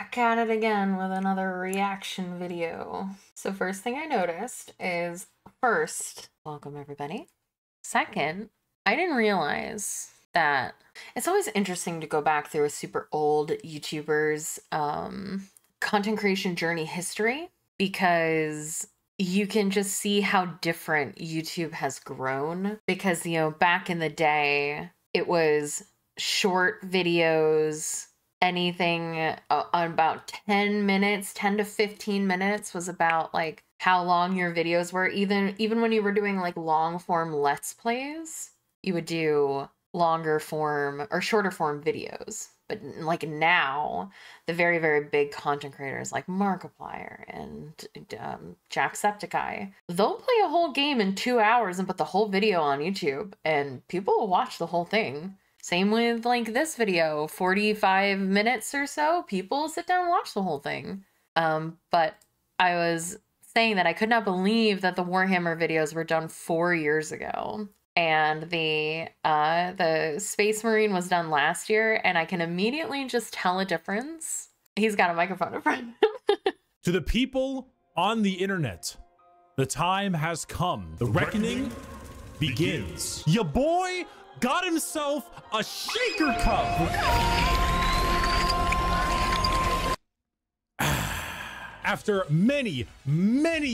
back at it again with another reaction video. So first thing I noticed is, first, welcome everybody. Second, I didn't realize that it's always interesting to go back through a super old YouTuber's content creation journey history, because you can just see how different YouTube has grown. Because, you know, back in the day, it was short videos. Anything on about 10 minutes, 10 to 15 minutes was about like how long your videos were. Even when you were doing like long form Let's Plays, you would do longer form or shorter form videos. But like now, the very, very big content creators like Markiplier and Jacksepticeye, they'll play a whole game in 2 hours and put the whole video on YouTube, and people will watch the whole thing. Same with like this video, 45 minutes or so, people sit down and watch the whole thing. But I was saying that I could not believe that the Warhammer videos were done 4 years ago. And the Space Marine was done last year, and I can immediately just tell a difference. He's got a microphone in front of him. To the people on the internet, the time has come. The reckoning begins. Ya boy got himself a shaker cup. After many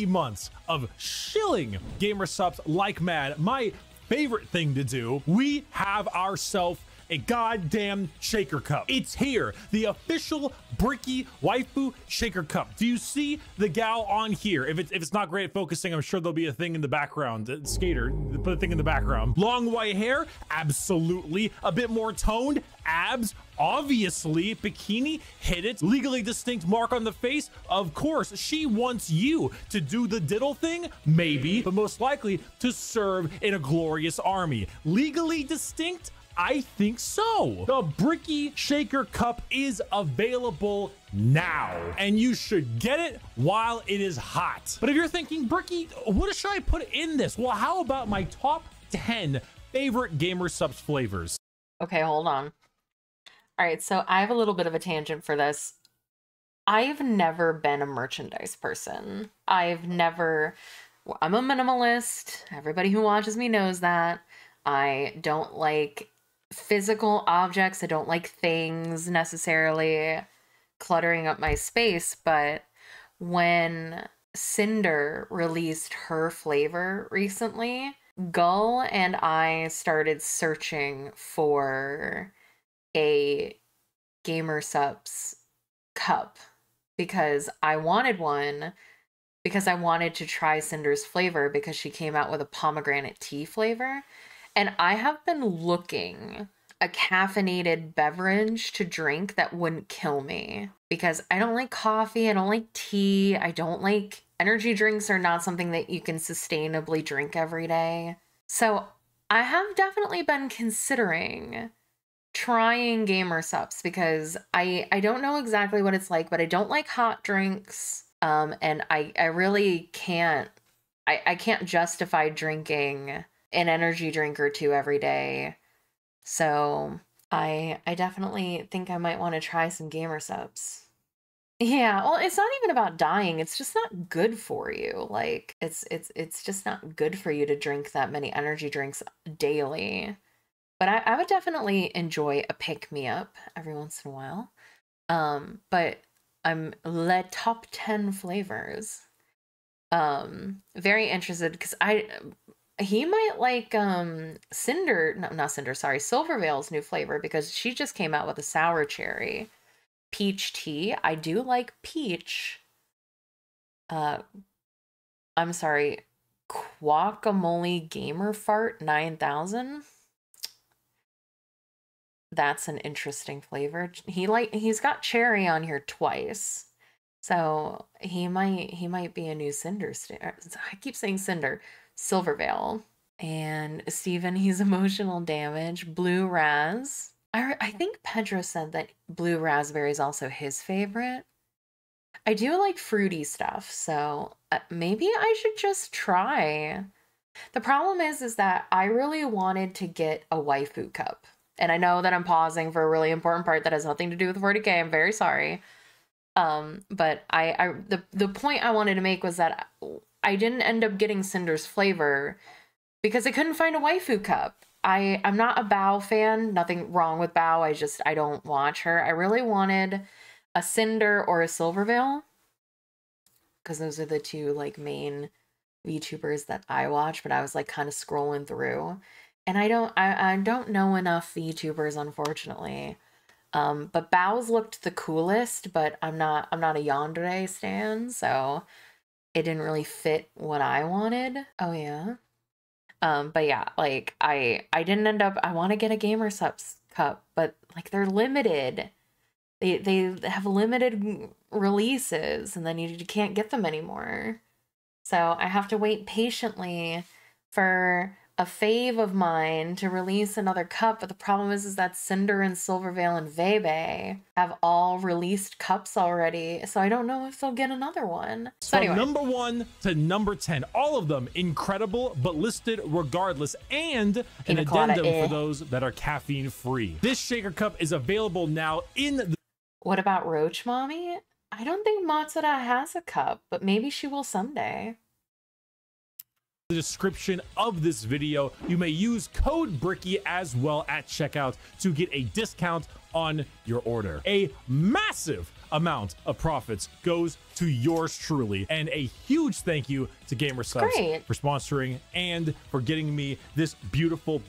months of shilling gamer subs like mad, my favorite thing to do, we have ourselves a goddamn shaker cup. It's here, the official Bricky waifu shaker cup. Do you see the gal on here? If it's not great at focusing, I'm sure there'll be a thing in the background. Skater, put a thing in the background. Long white hair, absolutely. A bit more toned, abs, obviously. Bikini, hit it. Legally distinct mark on the face, of course. She wants you to do the diddle thing, maybe, but most likely to serve in a glorious army. Legally distinct? I think so. The Bricky Shaker Cup is available now, and you should get it while it is hot. But if you're thinking, Bricky, what should I put in this? Well, how about my top 10 favorite gamer subs flavors? Okay, hold on. All right, so I have a little bit of a tangent for this. I've never been a merchandise person. I'm a minimalist. Everybody who watches me knows that. I don't like physical objects. I don't like things necessarily cluttering up my space. But when Cinder released her flavor recently, Gull and I started searching for a Gamer Subs cup because I wanted one, because I wanted to try Cinder's flavor because she came out with a pomegranate tea flavor. And I have been looking a caffeinated beverage to drink that wouldn't kill me, because I don't like coffee, I don't like tea, I don't like energy drinks are not something that you can sustainably drink every day. So I have definitely been considering trying Gamer Subs because I don't know exactly what it's like, but I don't like hot drinks. And I really can't, I can't justify drinking an energy drink or two every day. So I definitely think I might want to try some Gamer Subs. Yeah, well, it's not even about dying. It's just not good for you. Like, it's just not good for you to drink that many energy drinks daily. But I would definitely enjoy a pick-me-up every once in a while. But I'm le top 10 flavors. Very interested because he might like Cinder, no, not Cinder, sorry, Silvervale's new flavor, because she just came out with a sour cherry peach tea. I do like peach. I'm sorry, Guacamole Gamer Fart 9000. That's an interesting flavor. He's got cherry on here twice. So he might be a new Cinder. I keep saying Cinder. Silvervale. And Steven, he's emotional damage. Blue Raz. I think Pedro said that blue raspberry is also his favorite. I do like fruity stuff, so maybe I should just try. The problem is that I really wanted to get a waifu cup. And I know that I'm pausing for a really important part that has nothing to do with 40K. I'm very sorry. But the point I wanted to make was that I didn't end up getting Cinder's flavor because I couldn't find a waifu cup. I'm not a Bao fan. Nothing wrong with Bao. I don't watch her. I really wanted a Cinder or a Silverveil because those are the two like main VTubers that I watch. But I was like kind of scrolling through, and I don't know enough VTubers, unfortunately. But Bao's looked the coolest, but I'm not a Yandere stan, so it didn't really fit what I wanted. Oh yeah. But yeah, like I didn't end up, I want to get a Gamer Subs cup, but like they're limited. They have limited releases and then you can't get them anymore. So I have to wait patiently for a fave of mine to release another cup, but the problem is that Cinder and Silverveil and Vebe have all released cups already, so I don't know if they'll get another one. So anyway. From number 1 to number 10, all of them incredible, but listed regardless, and an addendum for those that are caffeine free. This shaker cup is available now in the... What about Roach Mommy? I don't think Matsuda has a cup, but maybe she will someday. The description of this video. You may use code Bricky as well at checkout to get a discount on your order. A massive amount of profits goes to yours truly, and a huge thank you to Gamer Subs for sponsoring and for getting me this beautiful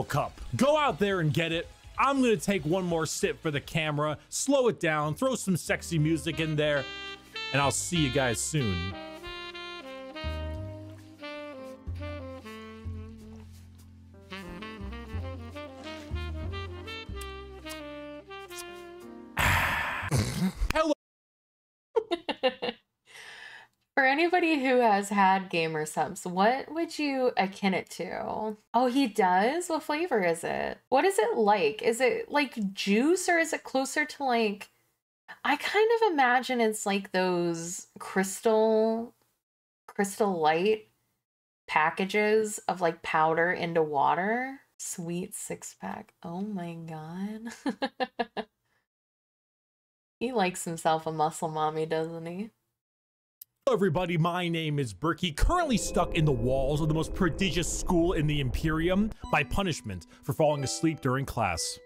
cup. Go out there and get it. I'm gonna take one more sip for the camera, slow it down, throw some sexy music in there, and I'll see you guys soon. Hello. For anybody who has had Gamer Subs, what would you akin it to? Oh, he does? What flavor is it? What is it like? Is it like juice or is it closer to like... I kind of imagine it's like those crystal light packages of like powder into water. Sweet 6-pack. Oh my god. He likes himself a muscle mommy, doesn't he? Hello everybody, my name is Bricky, currently stuck in the walls of the most prodigious school in the Imperium by punishment for falling asleep during class.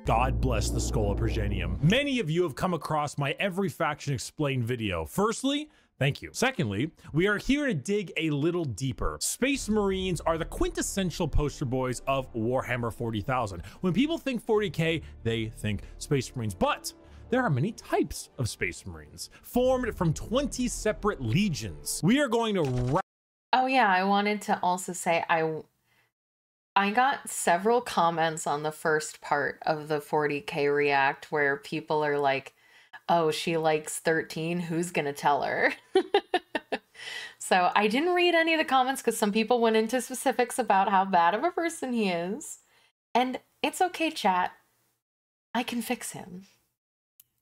God bless the Schola Progenium. Many of you have come across my Every Faction Explained video. Firstly, thank you. Secondly, we are here to dig a little deeper. Space Marines are the quintessential poster boys of Warhammer 40,000. When people think 40k, they think Space Marines, but there are many types of Space Marines, formed from 20 separate legions. We are going to... Oh yeah, I wanted to also say I got several comments on the first part of the 40k react where people are like, oh, she likes 13, who's gonna tell her? So I didn't read any of the comments because some people went into specifics about how bad of a person he is. And it's okay, chat. I can fix him.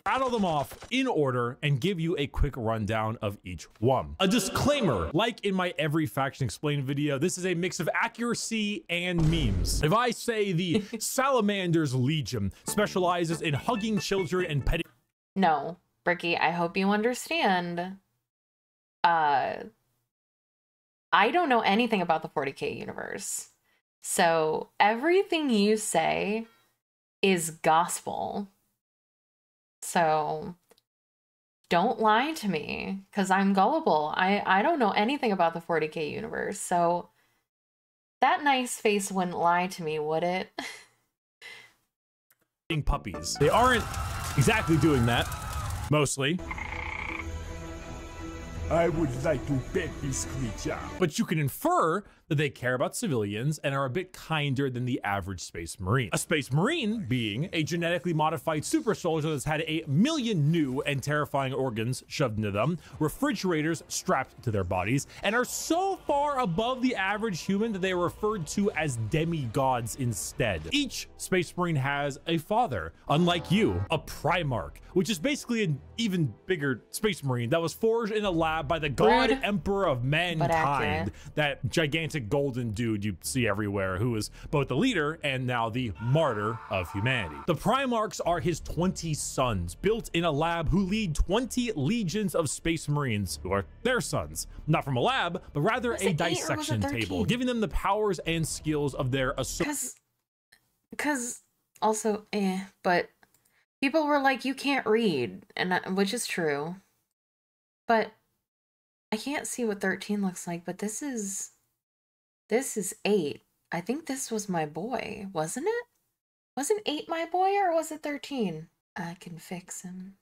Rattle them off in order and give you a quick rundown of each one. A disclaimer, like in my Every Faction Explained video, this is a mix of accuracy and memes. If I say the Salamander's Legion specializes in hugging children and petting... No, Bricky, I hope you understand. I don't know anything about the 40k universe. So everything you say is gospel. So don't lie to me because I'm gullible. I don't know anything about the 40k universe. So that nice face wouldn't lie to me, would it? Puppies. They aren't exactly doing that, mostly. I would like to pet this creature. But you can infer that they care about civilians and are a bit kinder than the average Space Marine. A Space Marine being a genetically modified super soldier that's had 1 million new and terrifying organs shoved into them, refrigerators strapped to their bodies, and are so far above the average human that they are referred to as demigods instead. Each Space Marine has a father, unlike you, a Primarch, which is basically an even bigger Space Marine that was forged in a lab by the God Emperor of mankind, that gigantic gigantic golden dude you see everywhere, who is both the leader and now the martyr of humanity. The Primarchs are his 20 sons, built in a lab, who lead 20 legions of space marines, who are their sons, not from a lab, but rather a dissection table, giving them the powers and skills of their because also, but people were like, you can't read, which is true. But I can't see what 13 looks like, but this is 8. I think this was my boy, wasn't it? Wasn't 8 my boy, or was it 13? I can fix him.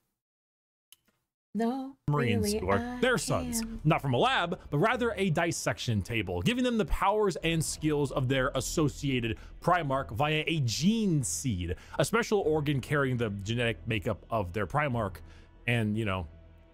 No, Marines, really, who are their sons, not from a lab, but rather a dissection table, giving them the powers and skills of their associated Primarch via a gene seed, a special organ carrying the genetic makeup of their Primarch and, you know,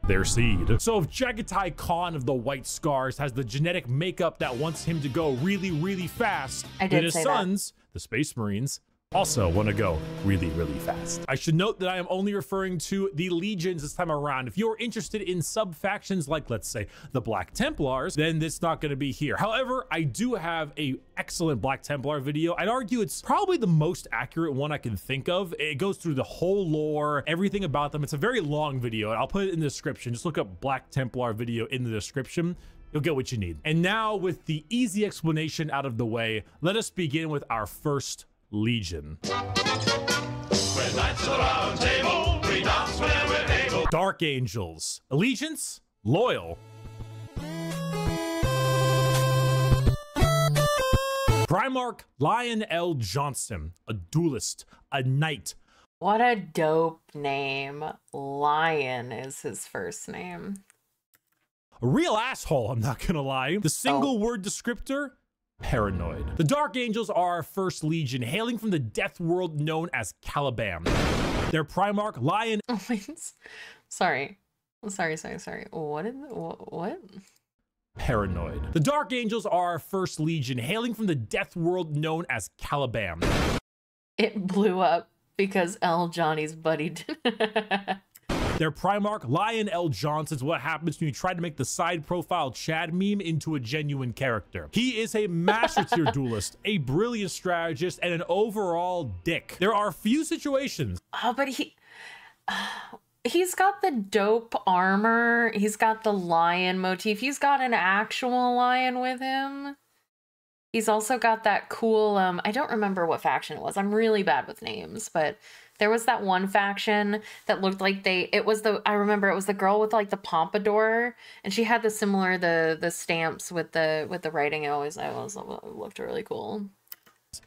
their seed. So if Jagatai Khan of the White Scars has the genetic makeup that wants him to go really, really fast, then his sons, the Space Marines, also want to go really, really fast. I should note that I am only referring to the legions this time around. If you're interested in sub-factions like, let's say, the Black Templars, then it's not going to be here. However, I do have a excellent Black Templar video. I'd argue it's probably the most accurate one I can think of. It goes through the whole lore, everything about them. It's a very long video, and I'll put it in the description. Just look up Black Templar video in the description. You'll get what you need. And now, with the easy explanation out of the way, let us begin with our first legion. Dark Angels. Allegiance, loyal. Primarch Lion L. Johnson, a duelist, a knight. What a dope name. Lion is his first name. A real asshole, I'm not gonna lie. The single word descriptor, paranoid. The Dark Angels are our first legion, hailing from the death world known as Caliban. Their Primarch, Lion... Sorry. What? Paranoid. The Dark Angels are our first legion, hailing from the death world known as Caliban. It blew up because L. Johnny's buddy did. Their Primarch, Lion L. Johnson, is what happens when you try to make the side profile Chad meme into a genuine character. He is a master tier duelist, a brilliant strategist, and an overall dick. There are few situations. Oh, but he's got the dope armor. He's got the lion motif. He's got an actual lion with him. He's also got that cool, I don't remember what faction it was. I'm really bad with names, but there was that one faction that looked like I remember it was the girl with like the pompadour, and she had the stamps with the writing. It always looked really cool.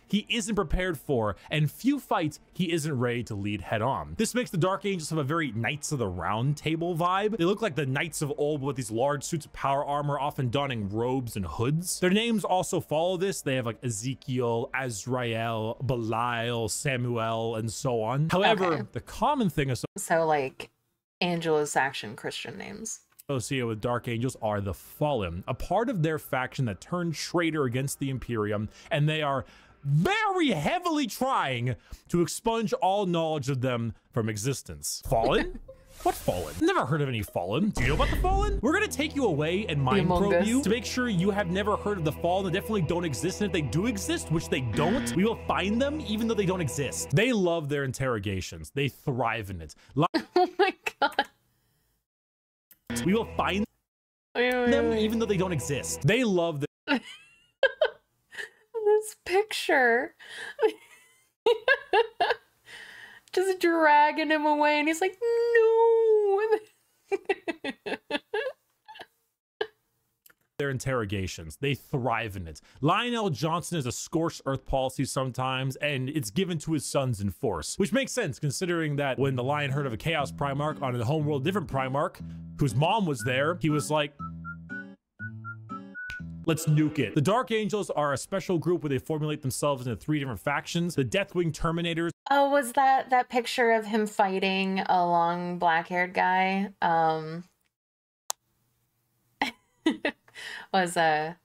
He isn't prepared for, and few fights he isn't ready to lead head on. This makes the Dark Angels have a very Knights of the Round Table vibe. They look like the knights of old with these large suits of power armor, often donning robes and hoods. Their names also follow this. They have like Ezekiel, Azrael, Belial, Samuel, and so on. However, the common thing is so like Anglo-Saxon Christian names associated with Dark Angels are the Fallen, a part of their faction that turned traitor against the Imperium, and they are very heavily trying to expunge all knowledge of them from existence. Fallen? What Fallen? Never heard of any Fallen. Do you know about the Fallen? We're gonna take you away and mind probe you to make sure you have never heard of the Fallen. They definitely don't exist, and if they do exist, which they don't, we will find them even though they don't exist. They love their interrogations. They thrive in it. Oh my god. We will find them even though they don't exist. They love the this picture. Just dragging him away, and he's like, no. Their interrogations. They thrive in it. Lionel Johnson is a scorched earth policy sometimes, and it's given to his sons in force, which makes sense considering that when the Lion heard of a Chaos Primarch on a homeworld different Primarch, whose mom was there, he was like, let's nuke it. The Dark Angels are a special group where they formulate themselves into 3 different factions. The Deathwing Terminators. Oh, was that picture of him fighting a long black-haired guy? Was that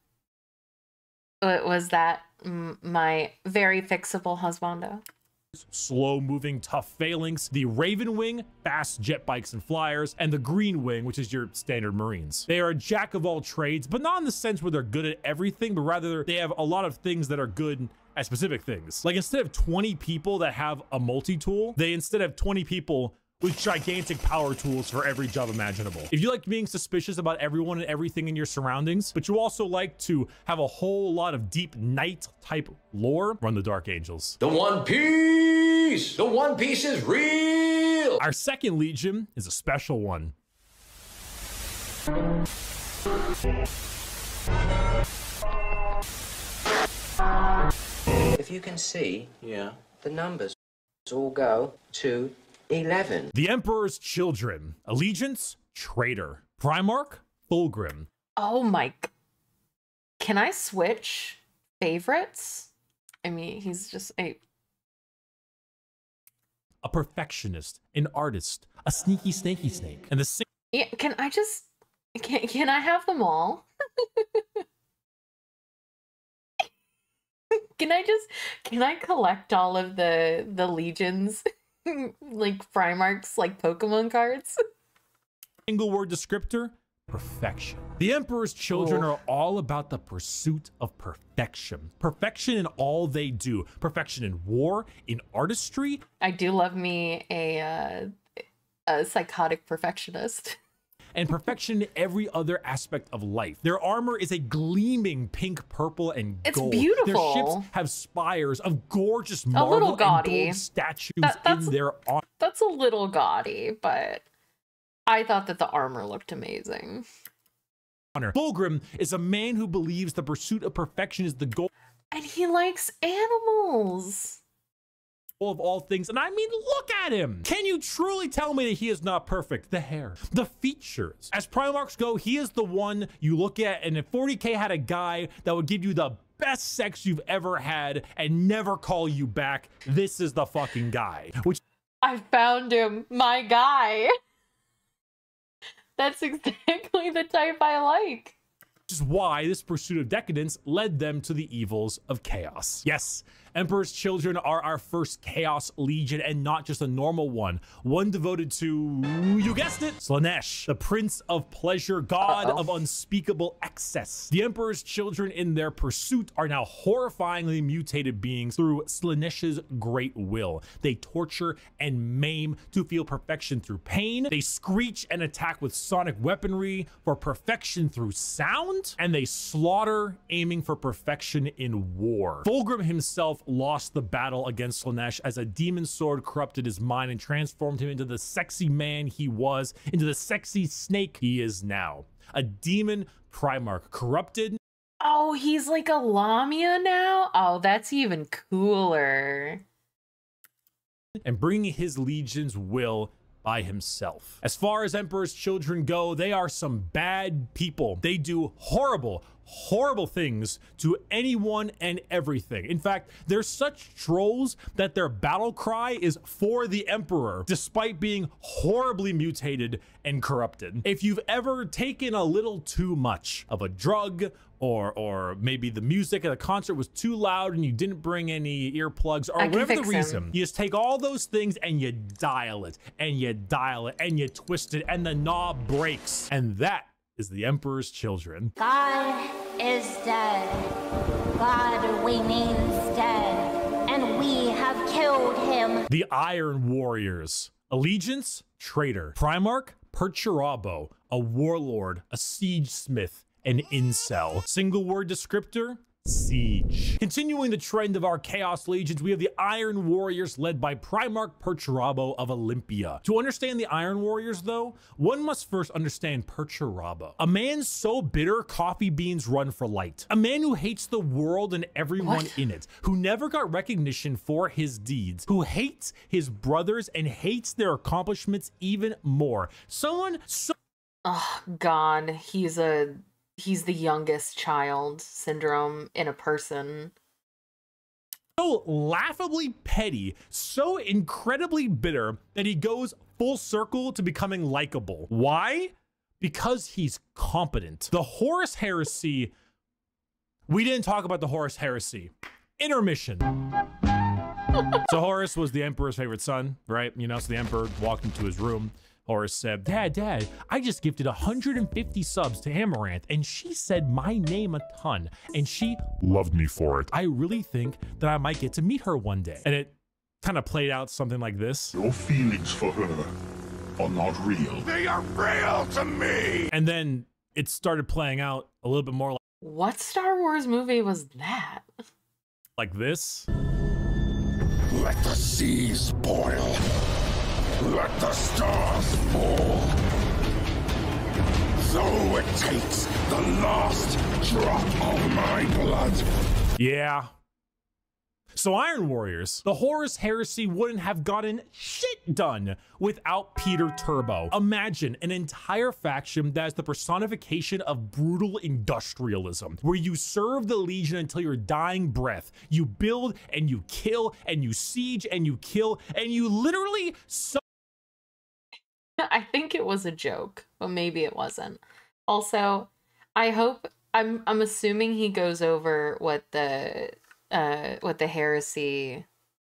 my very fixable husbando? slow moving, tough phalanx, the Raven Wing, fast jet bikes and flyers, and the Green Wing, which is your standard Marines. They are a jack of all trades, but not in the sense where they're good at everything, but rather they have a lot of things that are good at specific things. Like instead of 20 people that have a multi-tool, they instead have 20 people with gigantic power tools for every job imaginable. If you like being suspicious about everyone and everything in your surroundings, but you also like to have a whole lot of deep night type lore, run the Dark Angels. The One Piece! The One Piece is real! Our second Legion is a special one. If you can see, the numbers all go to 11. The Emperor's Children. Allegiance, Traitor. Primarch, Fulgrim. Oh my... Can I switch favorites? I mean, he's just a perfectionist, an artist, a sneaky snaky snake. And the yeah, can I have them all? Can I collect all of the legions? Like Primarchs, like Pokemon cards? single word descriptor, perfection. The Emperor's Children are all about the pursuit of perfection. Perfection in all they do. Perfection in war, in artistry. I do love me a psychotic perfectionist. And perfection in every other aspect of life. Their armor is a gleaming pink, purple, and gold. It's beautiful. Their ships have spires of gorgeous A marble little and gaudy. gold statues in their armor. That's a little gaudy, but I thought that the armor looked amazing. Fulgrim is a man who believes the pursuit of perfection is the goal. And he likes animals. Of all things, and I mean, look at him. Can you truly tell me that he is not perfect? The hair, the features. As Primarchs go, he is the one you look at, and if 40K had a guy that would give you the best sex you've ever had and never call you back, this is the fucking guy. Which I found him, my guy. That's exactly the type I like. is why this pursuit of decadence led them to the evils of chaos. Yes, Emperor's Children are our first Chaos Legion, and not just a normal one. One devoted to, you guessed it, Slaanesh, the Prince of Pleasure, god of unspeakable excess. The Emperor's Children in their pursuit are now horrifyingly mutated beings through Slaanesh's great will. They torture and maim to feel perfection through pain. They screech and attack with sonic weaponry for perfection through sound. And they slaughter, aiming for perfection in war. Fulgrim himself lost the battle against Slaanesh as a demon sword corrupted his mind and transformed him into the sexy man he was, into the sexy snake he is now. A demon Primarch, corrupted. Oh, he's like a Lamia now? Oh, that's even cooler. And bringing his legion's will by himself. As far as Emperor's Children go, they are some bad people. They do horrible, horrible things to anyone and everything. In fact, they're such trolls that their battle cry is for the Emperor, despite being horribly mutated and corrupted. If you've ever taken a little too much of a drug, or maybe the music at the concert was too loud and you didn't bring any earplugs, or whatever the reason, you just take all those things and you dial it, and you dial it, and you twist it, and the knob breaks. And that is the Emperor's Children. God is dead. God, we means dead. And we have killed him. The Iron Warriors. Allegiance, traitor. Primarch, Perturabo, a warlord, a siege smith, an incel. Single word descriptor, siege. Continuing the trend of our Chaos Legions, we have the Iron Warriors led by Primarch Perturabo of Olympia. To understand the Iron Warriors though, one must first understand Perturabo. A man so bitter coffee beans run for light. A man who hates the world and everyone in it, who never got recognition for his deeds, who hates his brothers and hates their accomplishments even more. Someone so— Oh God, he's the youngest child syndrome in a person. So laughably petty, so incredibly bitter that he goes full circle to becoming likable. Why? Because he's competent. The Horus Heresy. We didn't talk about the Horus Heresy. Intermission. So Horus was the emperor's favorite son, right? You know, so the emperor walked into his room. Horus said, Dad, I just gifted 150 subs to Amaranth, and she said my name a ton, and she loved me for it. I really think that I might get to meet her one day. And it kind of played out something like this. Your feelings for her are not real. They are real to me! And then it started playing out a little bit more What Star Wars movie was that? like this. Let the seas boil. Let the stars fall. Though it takes the last drop of my blood. Yeah. So Iron Warriors, the Horus Heresy wouldn't have gotten shit done without Peter Turbo. Imagine an entire faction that is the personification of brutal industrialism, where you serve the Legion until your dying breath. You build and you kill and you siege and you kill and you literally I think it was a joke, but maybe it wasn't. Also, I'm assuming he goes over what the heresy,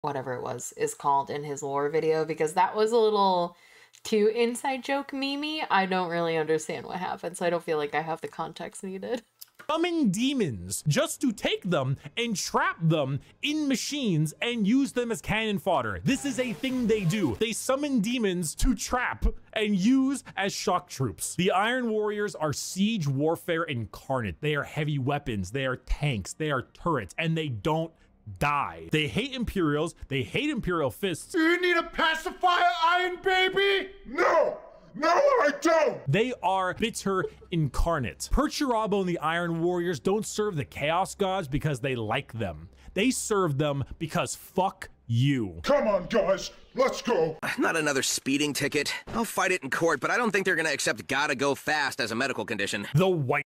whatever it was, is called in his lore video, because that was a little too inside joke memey. I don't really understand what happened, so I don't feel like I have the context needed. summon demons just to take them and trap them in machines and use them as cannon fodder. This is a thing they do. They summon demons to trap and use as shock troops. The Iron Warriors are siege warfare incarnate. They are heavy weapons, they are tanks, they are turrets, and they don't die. They hate Imperials, they hate Imperial fists. Do you need a pacifier, Iron Baby? No! No, I don't! They are bitter incarnate. Perturabo and the Iron Warriors don't serve the Chaos Gods because they like them. They serve them because fuck you. Come on, guys, let's go. Not another speeding ticket. I'll fight it in court, but I don't think they're gonna accept gotta go fast as a medical condition. The White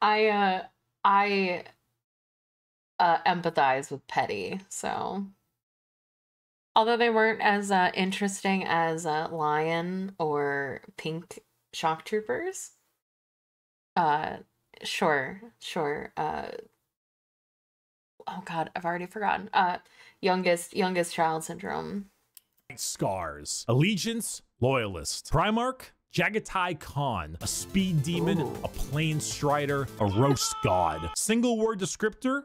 I empathize with Petty, so although they weren't as interesting as Lion or Pink Shock Troopers, sure. Oh God, I've already forgotten. Youngest Child Syndrome. Scars. Allegiance, Loyalist. Primarch, Jagatai Khan. A speed demon, a plain strider, a roast god. Single word descriptor,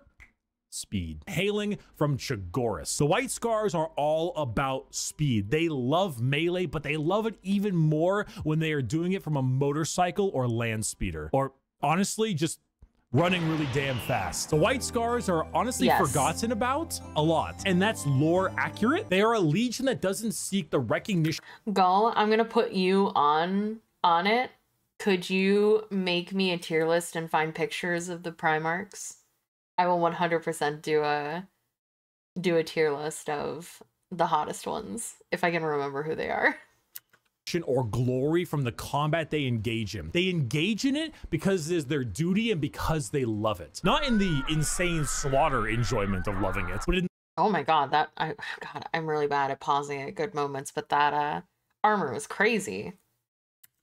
speed. Hailing from Chagoris. The White Scars are all about speed. They love melee, but they love it even more when they are doing it from a motorcycle or land speeder. Or honestly, just running really damn fast. The White Scars are honestly forgotten about a lot, and that's lore accurate. They are a legion that doesn't seek the recognition. Gull, I'm gonna put you on it. Could you make me a tier list and find pictures of the Primarchs? I will 100% do a tier list of the hottest ones, if I can remember who they are. Or glory from the combat they engage in. They engage in it because it is their duty and because they love it. Not in the insane slaughter enjoyment of loving it, but in Oh my God, I'm really bad at pausing at good moments, but that armor was crazy.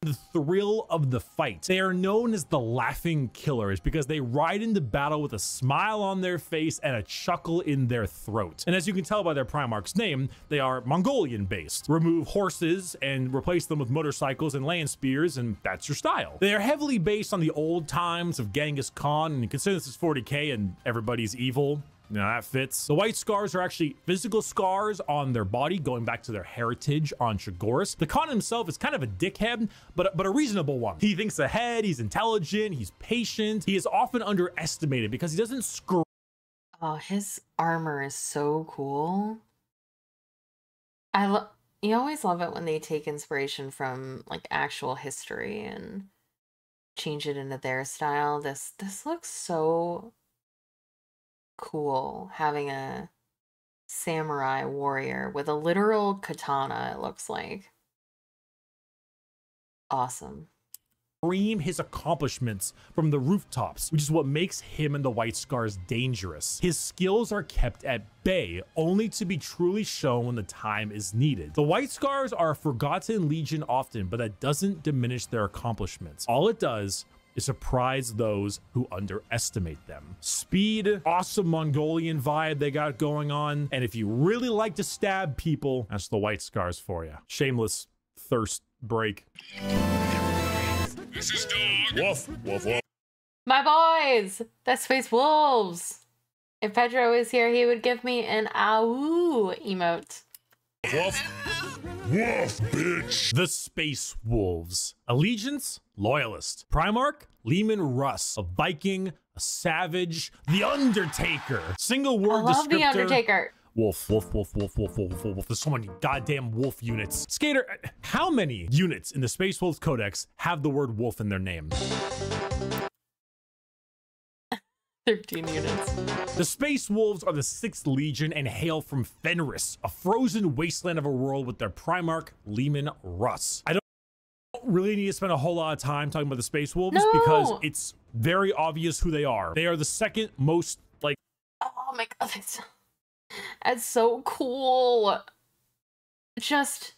the thrill of the fight. They are known as the Laughing Killers because they ride into battle with a smile on their face and a chuckle in their throat. And as you can tell by their Primarch's name, they are Mongolian based. Remove horses and replace them with motorcycles and land spears, and that's your style. They are heavily based on the old times of Genghis Khan, and consider this is 40k and everybody's evil. You know, that fits. The White Scars are actually physical scars on their body, going back to their heritage on Chagoris. The Khan himself is kind of a dickhead, but a reasonable one. He thinks ahead, he's intelligent, he's patient. He is often underestimated because he doesn't screw. Oh, his armor is so cool. You always love it when they take inspiration from like actual history and change it into their style. This looks so cool, having a samurai warrior with a literal katana, it looks like. Awesome. Scream his accomplishments from the rooftops, which is what makes him and the White Scars dangerous. His skills are kept at bay, only to be truly shown when the time is needed. The White Scars are a forgotten legion often, but that doesn't diminish their accomplishments. All it does is surprise those who underestimate them. Speed, awesome Mongolian vibe they got going on. And if you really like to stab people, that's the White Scars for you. Shameless thirst break. This is Dog. Woof, woof, woof. My boys, the Space Wolves. If Pedro was here, he would give me an "ow" emote. Woof. Woof, bitch. The Space Wolves. Allegiance, loyalist. Primarch, Leman Russ. A Viking, a savage, the Undertaker. Single word I love descriptor. the Undertaker. Wolf, wolf, wolf, wolf, wolf, wolf, wolf, wolf. There's so many goddamn wolf units. Skater, how many units in the Space Wolves Codex have the word wolf in their name? 13 units. The Space Wolves are the 6th Legion and hail from Fenris, a frozen wasteland of a world with their Primarch, Leman Russ. I don't really need to spend a whole lot of time talking about the Space Wolves because it's very obvious who they are. They are the second most, like... Oh my god, that's so cool. Just,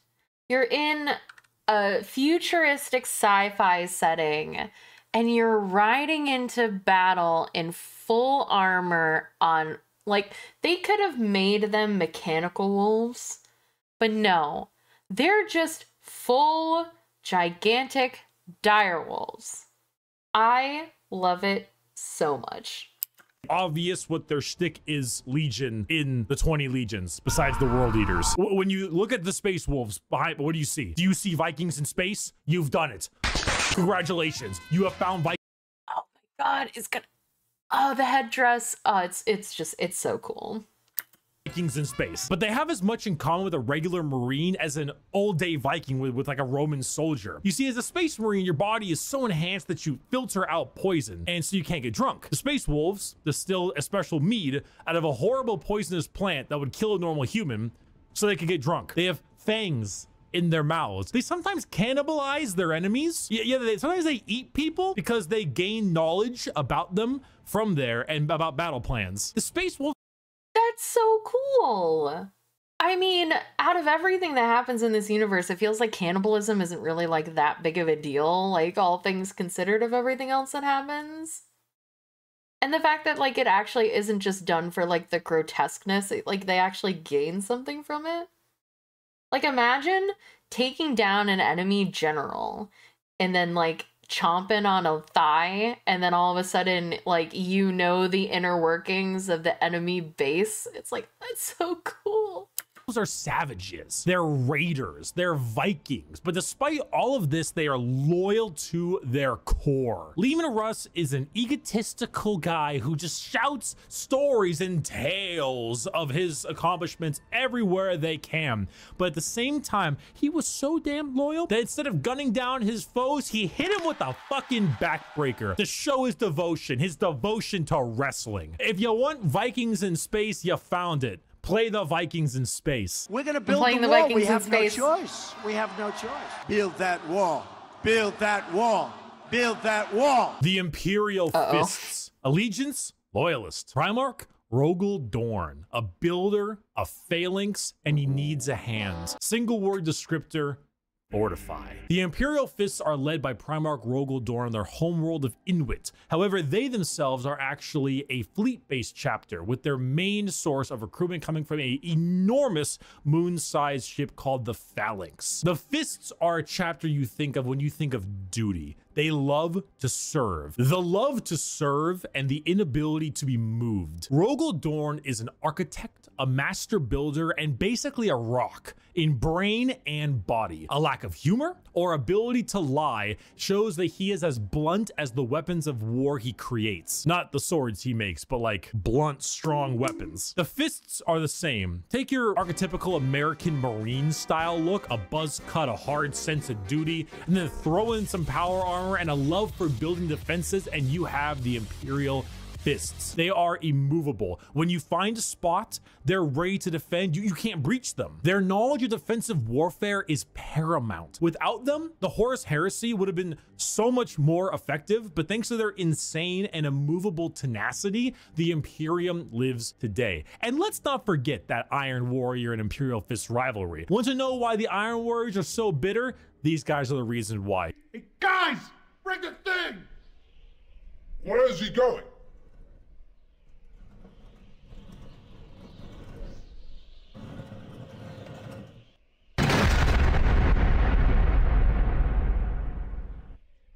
you're in a futuristic sci-fi setting and you're riding into battle in full armor on, like, they could have made them mechanical wolves, but no, they're just full gigantic dire wolves. I love it so much. Obvious what their shtick is Legion in the 20 Legions, besides the World Eaters. When you look at the Space Wolves behind, what do you see? Do you see Vikings in space? You've done it. Congratulations. You have found Vikings. Oh my god, it's gonna... Oh, the headdress. Oh, it's so cool. Vikings in space, but they have as much in common with a regular Marine as an old-day Viking with like a Roman soldier. You see, as a Space Marine, your body is so enhanced that you filter out poison, and so you can't get drunk. The Space Wolves distill a special mead out of a horrible poisonous plant that would kill a normal human, so they could get drunk. They have fangs in their mouths. They sometimes cannibalize their enemies. Sometimes they eat people because they gain knowledge about them from there and about battle plans. The Space Wolves. That's so cool. I mean, out of everything that happens in this universe, it feels like cannibalism isn't really like that big of a deal, like all things considered of everything else that happens. And the fact that like it actually isn't just done for like the grotesqueness, like they actually gain something from it. Like imagine taking down an enemy general and then like chomping on a thigh, and then all of a sudden, like, you know the inner workings of the enemy base. It's like, that's so cool. Those are savages. They're raiders. They're Vikings. But despite all of this, they are loyal to their core. Leman Russ is an egotistical guy who just shouts stories and tales of his accomplishments everywhere they can. But at the same time, he was so damn loyal that instead of gunning down his foes, he hit him with a fucking backbreaker to show his devotion to wrestling. If you want Vikings in space, you found it. Play the Vikings in space. We're going to build the wall. We have no choice. We have no choice. Build that wall. Build that wall. Build that wall. The Imperial Fists. Allegiance, loyalist. Primarch, Rogel Dorn. A builder, a phalanx, and he needs a hand. Single word descriptor, fortify. The Imperial Fists are led by Primarch Rogel Dorn, their homeworld of Inuit. However, they themselves are actually a fleet-based chapter, with their main source of recruitment coming from an enormous moon-sized ship called the Phalanx. The Fists are a chapter you think of when you think of duty. They love to serve. The love to serve and the inability to be moved. Rogel Dorn is an architect, a master builder, and basically a rock in brain and body. A lack of humor or ability to lie shows that he is as blunt as the weapons of war he creates. Not the swords he makes, but like blunt, strong weapons. The Fists are the same. Take your archetypical American Marine style look, a buzz cut, a hard sense of duty, and then throw in some power armor and a love for building defenses, and you have the Imperial Fists. They are immovable. When you find a spot, they're ready to defend. You can't breach them. Their knowledge of defensive warfare is paramount. Without them, the Horus Heresy would have been so much more effective, but thanks to their insane and immovable tenacity, the Imperium lives today. And let's not forget that Iron Warrior and Imperial Fist rivalry. Want to know why the Iron Warriors are so bitter? These guys are the reason why. Hey, guys, bring the thing! Where is he going?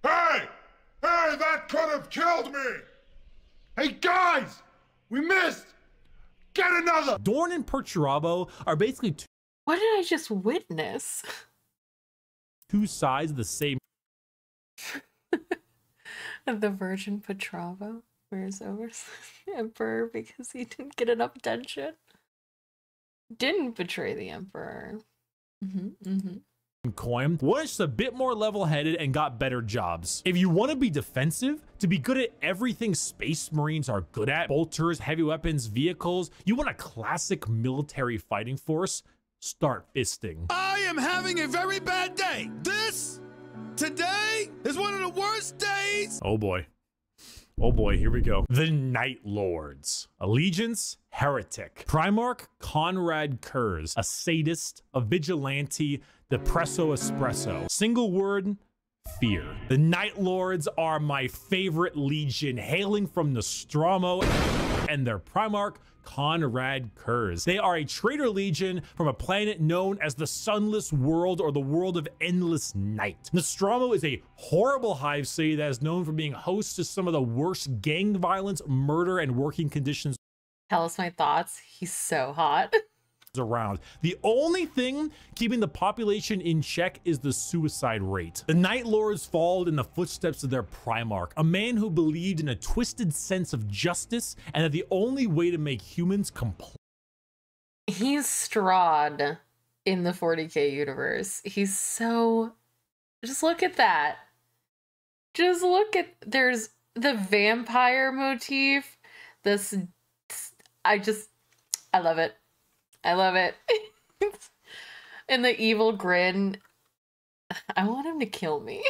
Hey! Hey, that could have killed me! Hey, guys! We missed! Get another! Dorn and Perturabo are basically What did I just witness? two sides of the same. The Virgin Petrava wears over the Emperor because he didn't get enough attention. Didn't betray the Emperor. Coin. One is just a bit more level-headed and got better jobs. If you want to be defensive, to be good at everything Space Marines are good at, bolters, heavy weapons, vehicles, you want a classic military fighting force, start fisting. I am having a very bad day. Today is one of the worst days. Oh boy. Oh boy, here we go. The Night Lords. Allegiance, heretic. Primarch, Conrad Kurz. A sadist, a vigilante, depresso espresso. Single word, fear. The Night Lords are my favorite legion, hailing from Nostromo and their Primarch, Conrad Kurz. They are a traitor legion from a planet known as the Sunless World, or the World of Endless Night. Nostromo is a horrible hive city that is known for being host to some of the worst gang violence, murder, and working conditions. Tell us my thoughts. He's so hot. Around. The only thing keeping the population in check is the suicide rate. The Night Lords followed in the footsteps of their Primarch, a man who believed in a twisted sense of justice and that the only way to make humans complete. He's Strahd in the 40k universe. He's so... Just look at that. Just look at... There's the vampire motif. This... I love it. I love it. And the evil grin. I want him to kill me.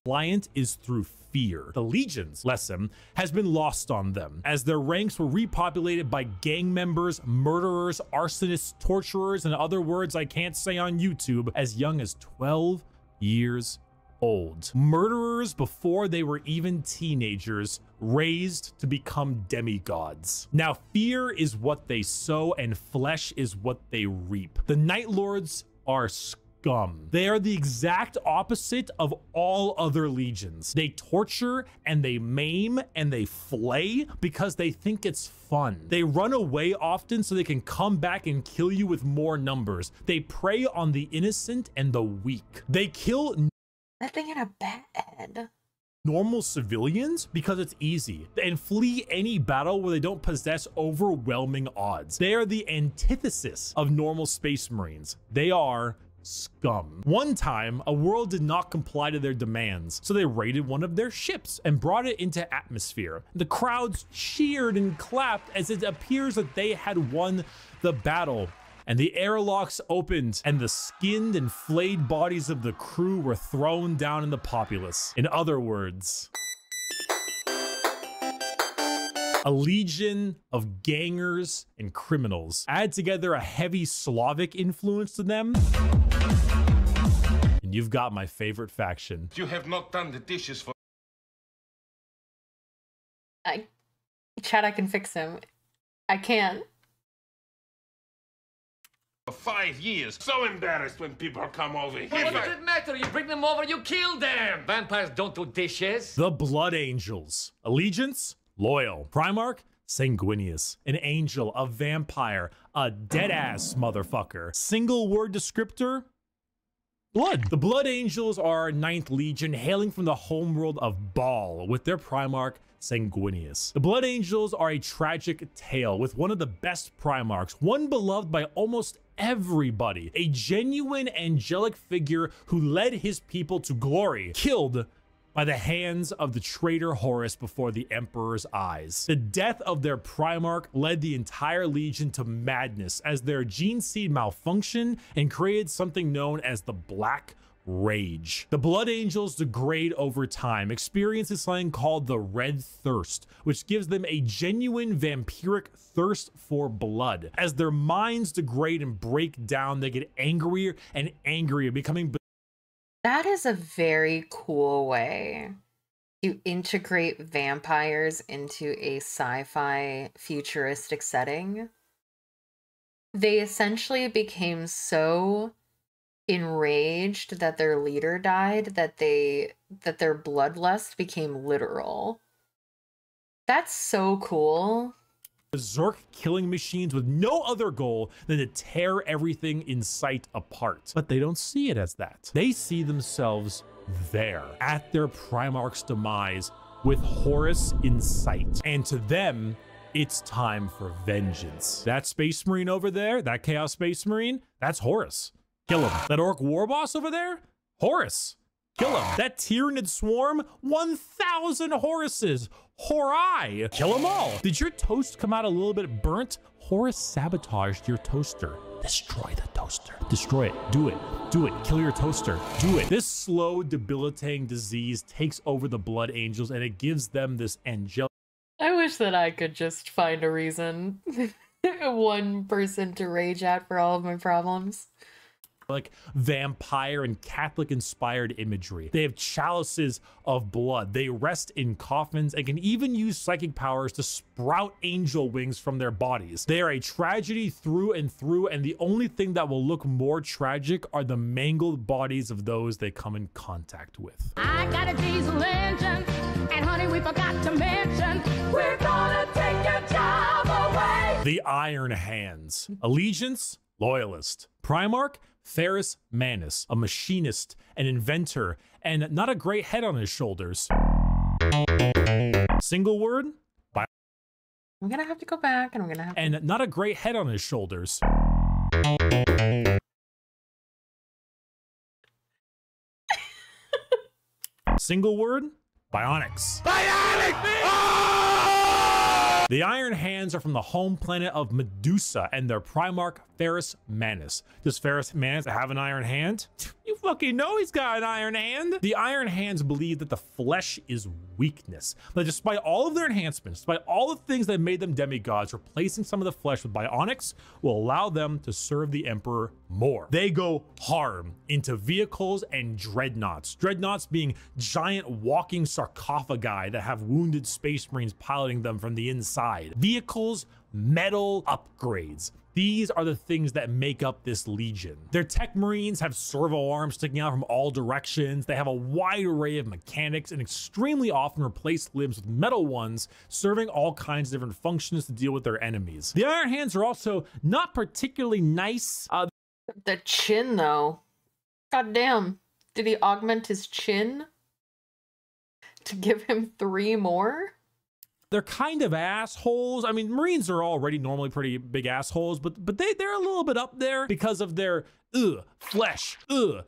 Compliant is through fear. The Legion's lesson has been lost on them, as their ranks were repopulated by gang members, murderers, arsonists, torturers, and other words I can't say on YouTube, as young as 12 years old. Murderers before they were even teenagers, raised to become demigods. Now, fear is what they sow and flesh is what they reap. The Night Lords are scum. They are the exact opposite of all other legions. They torture and they maim and they flay because they think it's fun. They run away often so they can come back and kill you with more numbers. They prey on the innocent and the weak. They kill That thing in a bed. normal civilians because it's easy, and flee any battle where they don't possess overwhelming odds. They are the antithesis of normal Space Marines. They are scum. One time, a world did not comply to their demands, so they raided one of their ships and brought it into atmosphere. The crowds cheered and clapped as it appears that they had won the battle. And the airlocks opened, and the skinned and flayed bodies of the crew were thrown down in the populace. In other words, a legion of gangers and criminals. Add together a heavy Slavic influence to them, and you've got my favorite faction. You have not done the dishes for... Chad, I can fix him. I can't. 5 years. So embarrassed when people come over here. What does it matter? You bring them over, you kill them. Vampires don't do dishes. The Blood Angels. Allegiance, loyal. Primarch, sanguineous. An angel, a vampire, a dead-ass motherfucker. Single word descriptor, blood. The Blood Angels are 9th Legion, hailing from the homeworld of Baal, with their Primarch, Sanguinius. The Blood Angels are a tragic tale with one of the best Primarchs, one beloved by almost everybody, a genuine angelic figure who led his people to glory, killed by the hands of the traitor Horus before the Emperor's eyes. The death of their Primarch led the entire Legion to madness as their gene seed malfunctioned and created something known as the Black Rage. The Blood Angels degrade over time, experiencing something called the Red Thirst, which gives them a genuine vampiric thirst for blood. As their minds degrade and break down, they get angrier and angrier, becoming... That is a very cool way to integrate vampires into a sci-fi futuristic setting, they essentially became so enraged that their leader died that their bloodlust became literal. That's so cool. Berserk killing machines with no other goal than to tear everything in sight apart. But they don't see it as that. They see themselves there, at their Primarch's demise, with Horus in sight. And to them, it's time for vengeance. That Space Marine over there, that Chaos Space Marine, that's Horus. Kill him. That Orc War Boss over there, Horus. Kill him. That Tyranid Swarm, 1,000 Horuses. Horai! Kill them all. Did your toast come out a little bit burnt? Horus sabotaged your toaster. Destroy the toaster. Destroy it. Do it. Do it. Kill your toaster. Do it. This slow, debilitating disease takes over the Blood Angels, and it gives them this angelic. I wish that I could just find a reason. One person to rage at for all of my problems. Like vampire and Catholic inspired imagery. They have chalices of blood. They rest in coffins and can even use psychic powers to sprout angel wings from their bodies. They are a tragedy through and through, and the only thing that will look more tragic are the mangled bodies of those they come in contact with. I got a diesel engine, and honey, we forgot to mention, we're gonna take your job away. The Iron Hands. Allegiance, loyalist. Primarch, Ferrus Manus, a machinist, an inventor, and not a great head on his shoulders. Single word? I'm gonna have to go back and I'm gonna have to... And not a great head on his shoulders. Single word? Bionics. The Iron Hands are from the home planet of Medusa and their Primarch Ferrus Manus. Does Ferrus Manus have an iron hand? You fucking know he's got an iron hand. The Iron Hands believe that the flesh is weakness. But despite all of their enhancements, despite all the things that made them demigods, replacing some of the flesh with bionics will allow them to serve the Emperor more. They go hard into vehicles and dreadnoughts. Dreadnoughts being giant walking sarcophagi that have wounded Space Marines piloting them from the inside. Vehicles, metal upgrades. These are the things that make up this legion. Their tech marines have servo arms sticking out from all directions. They have a wide array of mechanics and extremely often replace limbs with metal ones, serving all kinds of different functions to deal with their enemies. The Iron Hands are also not particularly nice. The chin, though. God damn. Did he augment his chin to give him 3 more? They're kind of assholes. I mean, Marines are already normally pretty big assholes, but they're a little bit up there because of their flesh,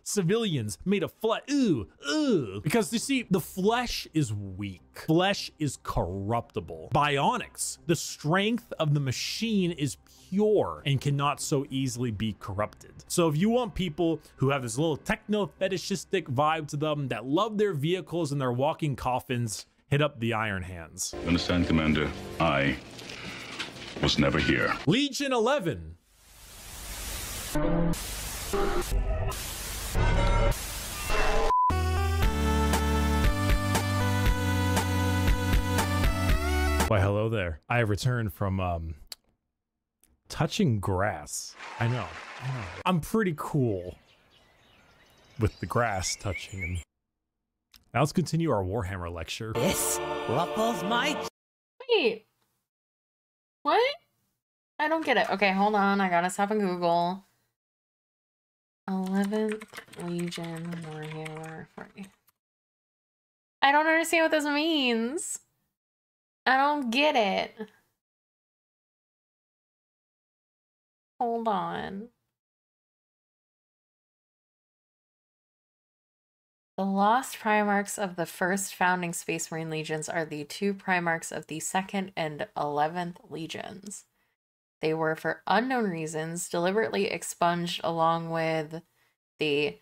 civilians made of flesh, because you see, the flesh is weak. Flesh is corruptible. Bionics, the strength of the machine is pure and cannot so easily be corrupted. So if you want people who have this little techno fetishistic vibe to them, that love their vehicles and their walking coffins, hit up the Iron Hands. Understand, Commander? I was never here. Legion 11. Why, hello there. I have returned from touching grass. I know. I'm pretty cool with the grass touching. And now let's continue our Warhammer lecture. This ruffles my... Wait. What? I don't get it. Okay, hold on. I gotta stop and Google. 11th Legion Warhammer 40. I don't understand what this means. I don't get it. Hold on. The lost Primarchs of the first founding Space Marine Legions are the 2 Primarchs of the 2nd and 11th Legions. They were, for unknown reasons, deliberately expunged along with the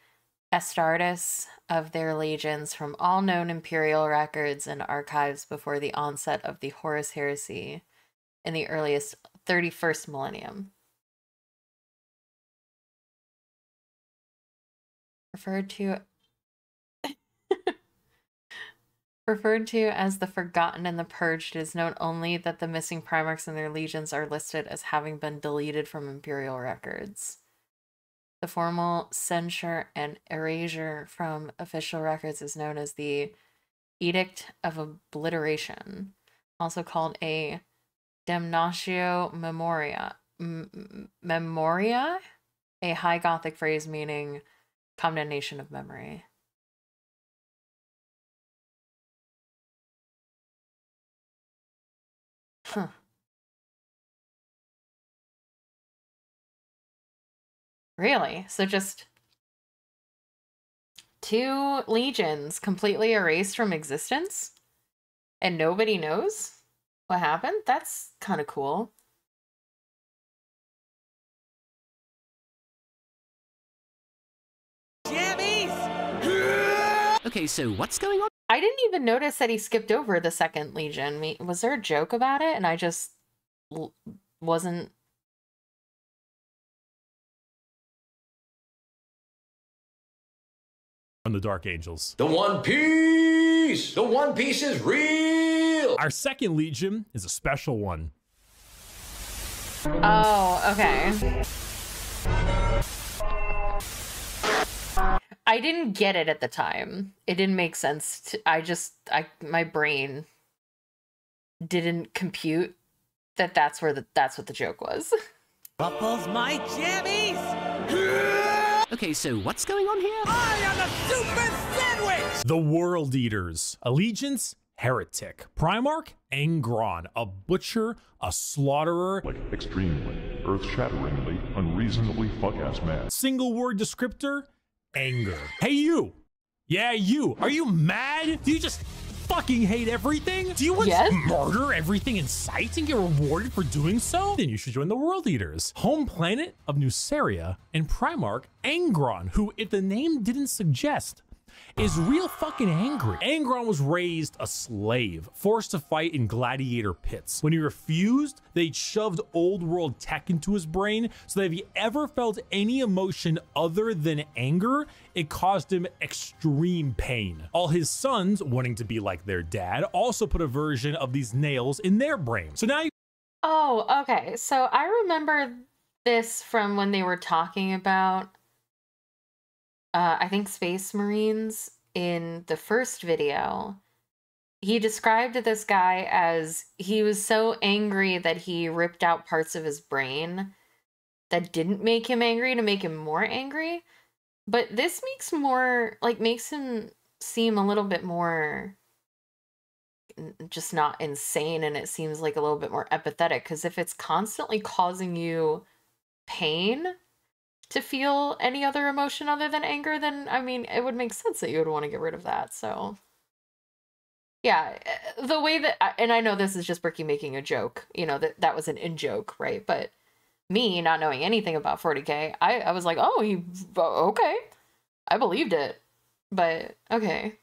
Astartes of their legions from all known Imperial records and archives before the onset of the Horus Heresy in the earliest 31st millennium. Referred Referred to as the Forgotten and the Purged, it is known only that the missing Primarchs and their legions are listed as having been deleted from Imperial records. The formal censure and erasure from official records is known as the Edict of Obliteration, also called a Damnatio Memoria. Memoria? A High Gothic phrase meaning condemnation of memory. Huh. Really? So just 2 legions completely erased from existence? And nobody knows what happened? That's kind of cool. Jammies! Okay, so what's going on? I didn't even notice that he skipped over the 2nd Legion. Was there a joke about it? And I just wasn't... From the Dark Angels. The One Piece! The One Piece is real! Our 2nd Legion is a special one. Oh, okay. I didn't get it at the time. It didn't make sense. My brain didn't compute that that's what the joke was. Ruffles my jammies! Okay, so what's going on here? I am a super sandwich! The World Eaters. Allegiance, Heretic. Primarch, Angron. A butcher, a slaughterer. Like extremely, earth-shatteringly, unreasonably fuck-ass mad. Single word descriptor, anger. Hey you! Yeah, you! Are you mad? Do you just fucking hate everything? Do you want to murder everything in sight and get rewarded for doing so? Then you should join the World Eaters. Home planet of Nuceria and Primarch Angron, who, if the name didn't suggest, is real fucking angry. Angron was raised a slave, forced to fight in gladiator pits. When he refused, they shoved old world tech into his brain so that if he ever felt any emotion other than anger, it caused him extreme pain. All his sons, wanting to be like their dad, also put a version of these nails in their brain. So now you— Oh, okay. So I remember this from when they were talking about I think Space Marines in the first video. He described this guy as he was so angry that he ripped out parts of his brain that didn't make him angry to make him more angry. But this makes him seem a little bit more just not insane, and it seems like a little bit more empathetic, because if it's constantly causing you pain to feel any other emotion other than anger, then, I mean, it would make sense that you would want to get rid of that, so. Yeah, the way that, and I know this is just Bricky making a joke, you know, that was an in-joke, right? But me, not knowing anything about 40K, I was like, oh, okay. I believed it, but okay.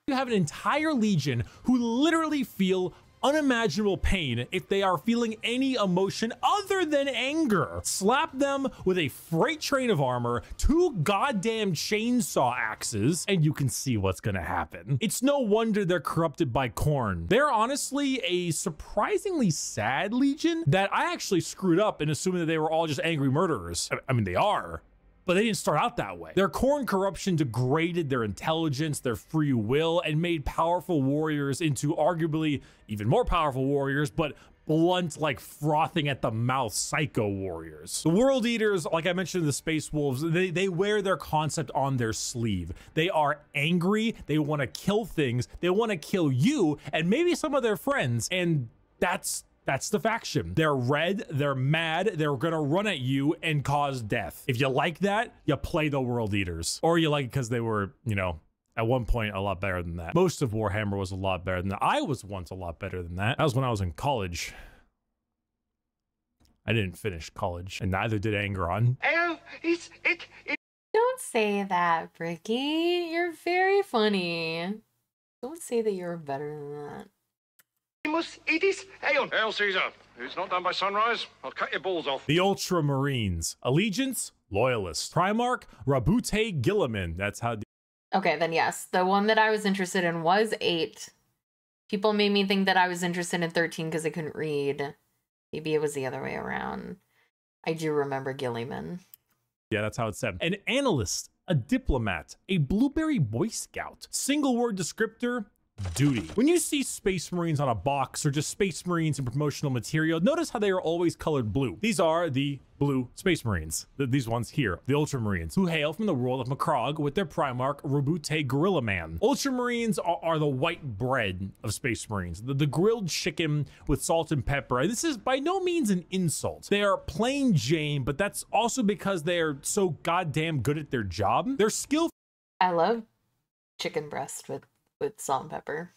You have an entire legion who literally feel unimaginable pain if they are feeling any emotion other than anger. Slap them with a freight train of armor, 2 goddamn chainsaw axes, and you can see what's gonna happen. It's no wonder they're corrupted by corn. They're honestly a surprisingly sad legion that I actually screwed up in assuming that they were all just angry murderers. I mean, they are, but they didn't start out that way. Their corn corruption degraded their intelligence, their free will, and made powerful warriors into arguably even more powerful warriors, but blunt, like frothing at the mouth psycho warriors. The World Eaters, like I mentioned in the Space Wolves, they wear their concept on their sleeve. They are angry, they want to kill things, they want to kill you, and maybe some of their friends, and that's the faction. They're red, they're mad, they're gonna run at you and cause death. If you like that, you play the World Eaters. Or you like it because they were, you know, at one point a lot better than that. Most of Warhammer was a lot better than that. I was once a lot better than that. That was when I was in college. I didn't finish college, and neither did Angron. Don't say that, Bricky. You're very funny. Don't say that you're better than that. It is Aeon. Hail Caesar. If it's not done by sunrise, I'll cut your balls off. The Ultramarines. Allegiance, Loyalists. Primarch, Rabute Gilliman. That's how Okay, then yes. The one that I was interested in was 8. People made me think that I was interested in 13 because I couldn't read. Maybe it was the other way around. I do remember Gilliman. Yeah, that's how it's said. An analyst, a diplomat, a blueberry Boy Scout. Single word descriptor, duty. When you see Space Marines on a box or just Space Marines in promotional material, notice how they are always colored blue. These are the blue Space Marines. These ones here, the Ultramarines, who hail from the world of Macrogge with their Primarch, Rabute Gorilla Man. Ultramarines are the white bread of Space Marines, the grilled chicken with salt and pepper. This is by no means an insult. They are plain Jane, but that's also because they are so goddamn good at their job. Their skill. I love chicken breast with salt and pepper.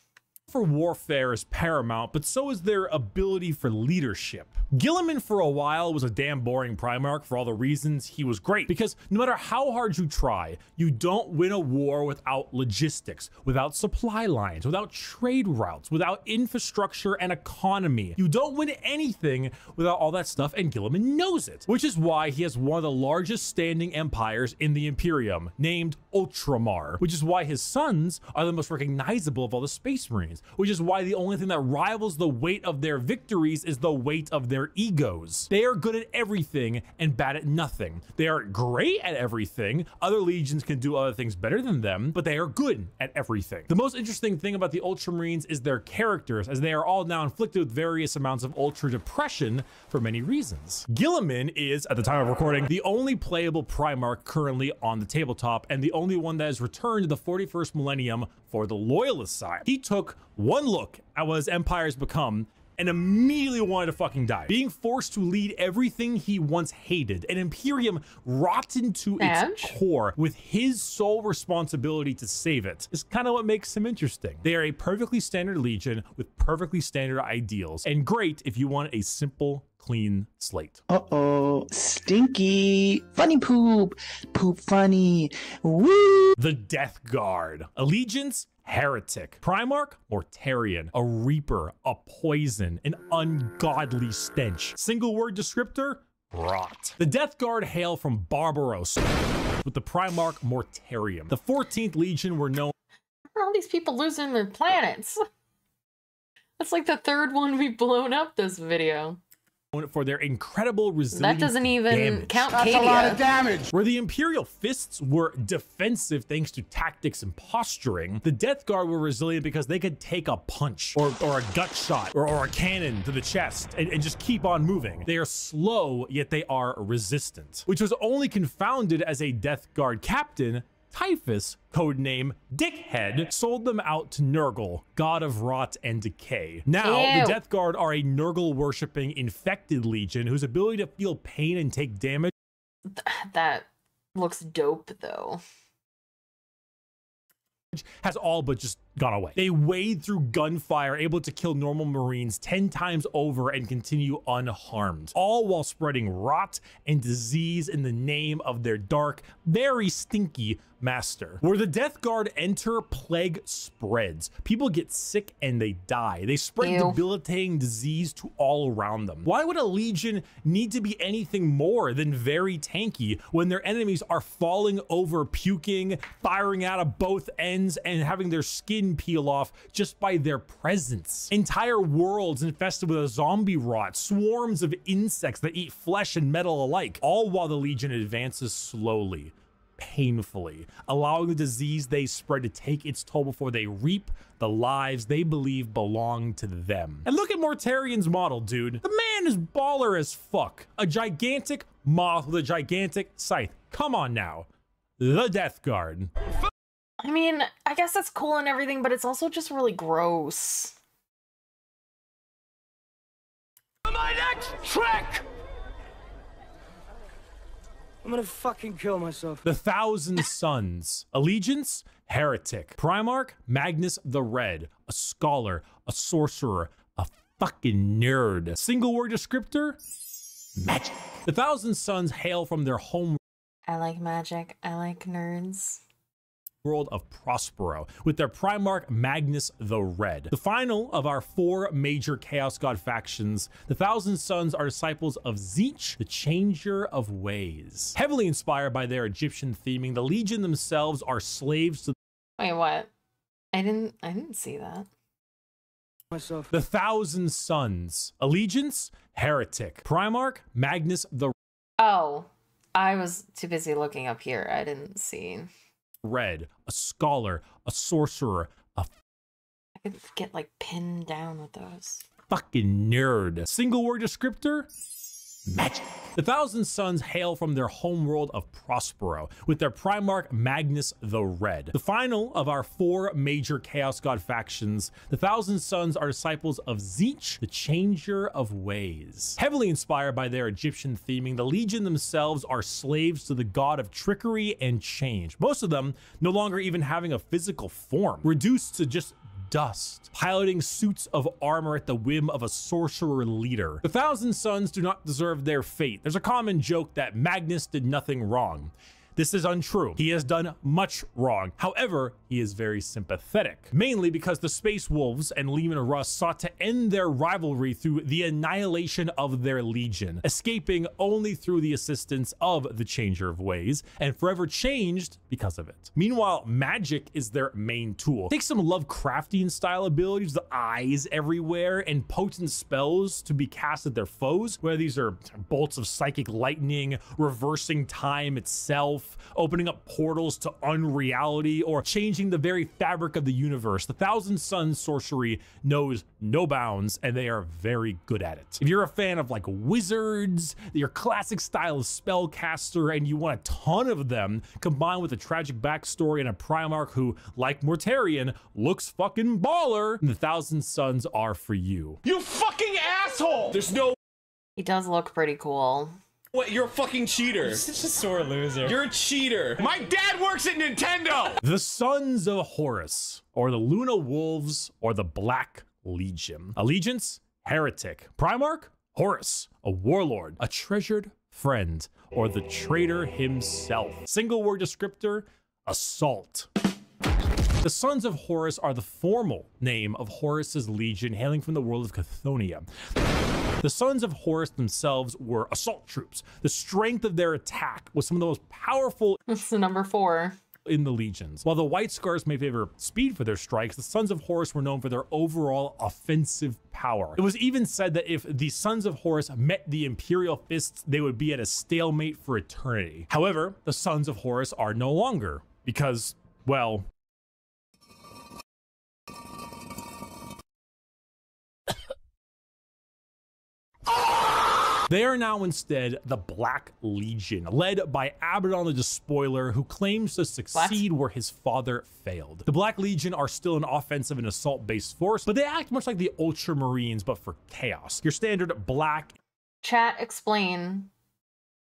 For warfare is paramount, but so is their ability for leadership. Gilliman for a while was a damn boring Primarch for all the reasons he was great, because no matter how hard you try, you don't win a war without logistics, without supply lines, without trade routes, without infrastructure and economy. You don't win anything without all that stuff, and Gilliman knows it, which is why he has one of the largest standing empires in the Imperium, named Ultramar, which is why his sons are the most recognizable of all the Space Marines, which is why the only thing that rivals the weight of their victories is the weight of their egos. They are good at everything and bad at nothing. They are great at everything. Other legions can do other things better than them, but they are good at everything. The most interesting thing about the Ultramarines is their characters, as they are all now inflicted with various amounts of ultra depression for many reasons. Gilliman is, at the time of recording, the only playable Primarch currently on the tabletop, and the only one that has returned to the 41st millennium for the Loyalist side. He took one look at what his empire has become and immediately wanted to fucking die. Being forced to lead everything he once hated, an Imperium rotten to its core with his sole responsibility to save it, is kind of what makes him interesting. They are a perfectly standard legion with perfectly standard ideals, and great if you want a simple, clean slate. Uh-oh, stinky, funny poop, poop funny, woo! The Death Guard. Allegiance, heretic. Primarch, Mortarian. A reaper, a poison, an ungodly stench. Single word descriptor, rot. The Death Guard hail from Barbaros, with the Primarch Mortarian. The 14th Legion were known. Where are all these people losing their planets? That's like the 3rd one we've blown up this video. For their incredible resilience. That doesn't even count That's a lot of damage. Where the Imperial fists were defensive thanks to tactics and posturing, the Death Guard were resilient because they could take a punch or a gut shot or a cannon to the chest and just keep on moving. They are slow, yet they are resistant, which was only confounded as a Death Guard captain, Typhus, codename Dickhead, sold them out to Nurgle, god of rot and decay. Now, the Death Guard are a Nurgle-worshipping infected legion whose ability to feel pain and take damage. That looks dope, though. Has all but just gone away. They wade through gunfire, able to kill normal Marines 10 times over and continue unharmed, all while spreading rot and disease in the name of their dark, very stinky master. Where the Death Guard enter, plague spreads. People get sick and they die. They spread debilitating disease to all around them. Why would a legion need to be anything more than very tanky when their enemies are falling over, puking, firing out of both ends, and having their skin peel off just by their presence? Entire worlds infested with a zombie rot, swarms of insects that eat flesh and metal alike, all while the legion advances slowly, painfully, allowing the disease they spread to take its toll before they reap the lives they believe belong to them. And look at Mortarian's model, dude. The man is baller as fuck. A gigantic moth with a gigantic scythe. Come on now. The Death Guard. I mean, I guess that's cool and everything, but it's also just really gross. My next trick! I'm gonna fucking kill myself. The Thousand Sons. Allegiance, heretic. Primarch, Magnus the Red. A scholar, a sorcerer, a fucking nerd. Single word descriptor, magic. The Thousand Sons hail from their home. I like magic. I like nerds. World of Prospero, with their Primarch Magnus the Red. The final of our 4 major Chaos God factions, the Thousand Sons are disciples of Tzeentch, the Changer of Ways. Heavily inspired by their Egyptian theming, the Legion themselves are slaves to Wait, what? I didn't see that. The 1,000 Sons. Allegiance, Heretic. Primarch, Magnus the Oh, I was too busy looking up here. I didn't see. Red, a scholar, a sorcerer, a I could get like pinned down with those. fucking nerd. Single word descriptor, magic. The 1,000 Sons hail from their homeworld of Prospero, with their Primarch Magnus the Red. The final of our 4 major Chaos God factions, the 1,000 Sons are disciples of Tzeentch, the Changer of Ways. Heavily inspired by their Egyptian theming, the Legion themselves are slaves to the god of trickery and change. Most of them no longer even having a physical form, reduced to just dust, piloting suits of armor at the whim of a sorcerer leader. The 1,000 Sons do not deserve their fate. There's a common joke that Magnus did nothing wrong. This is untrue. He has done much wrong. However, he is very sympathetic, mainly because the Space Wolves and Leman Russ sought to end their rivalry through the annihilation of their legion, escaping only through the assistance of the Changer of Ways, and forever changed because of it. Meanwhile, magic is their main tool. Take some Lovecraftian style abilities, the eyes everywhere, and potent spells to be cast at their foes, whether these are bolts of psychic lightning, reversing time itself, opening up portals to unreality, or changing the very fabric of the universe. The 1,000 Sons sorcery knows no bounds, and they are very good at it. If you're a fan of like wizards, your classic style of spellcaster, and you want a ton of them, combined with a tragic backstory and a Primarch who, like Mortarion, looks fucking baller, the 1,000 Sons are for you. You fucking asshole! There's no... He does look pretty cool. What? You're a fucking cheater. You're such a sore loser. You're a cheater. My dad works at Nintendo! The Sons of Horus, or the Luna Wolves, or the Black Legion. Allegiance, Heretic. Primarch, Horus, a warlord, a treasured friend, or the traitor himself. Single word descriptor, assault. The Sons of Horus are the formal name of Horus's legion, hailing from the world of Chthoniya. The Sons of Horus themselves were assault troops. The strength of their attack was some of the most powerful. This is number 4 in the legions. While the White Scars may favor speed for their strikes, the Sons of Horus were known for their overall offensive power. It was even said that if the Sons of Horus met the Imperial Fists, they would be at a stalemate for eternity. However, the Sons of Horus are no longer, because, well, they are now instead the Black Legion, led by Abaddon the Despoiler, who claims to succeed where his father failed. The Black Legion are still an offensive and assault-based force, but they act much like the Ultramarines, but for chaos. Your standard black... Chat, explain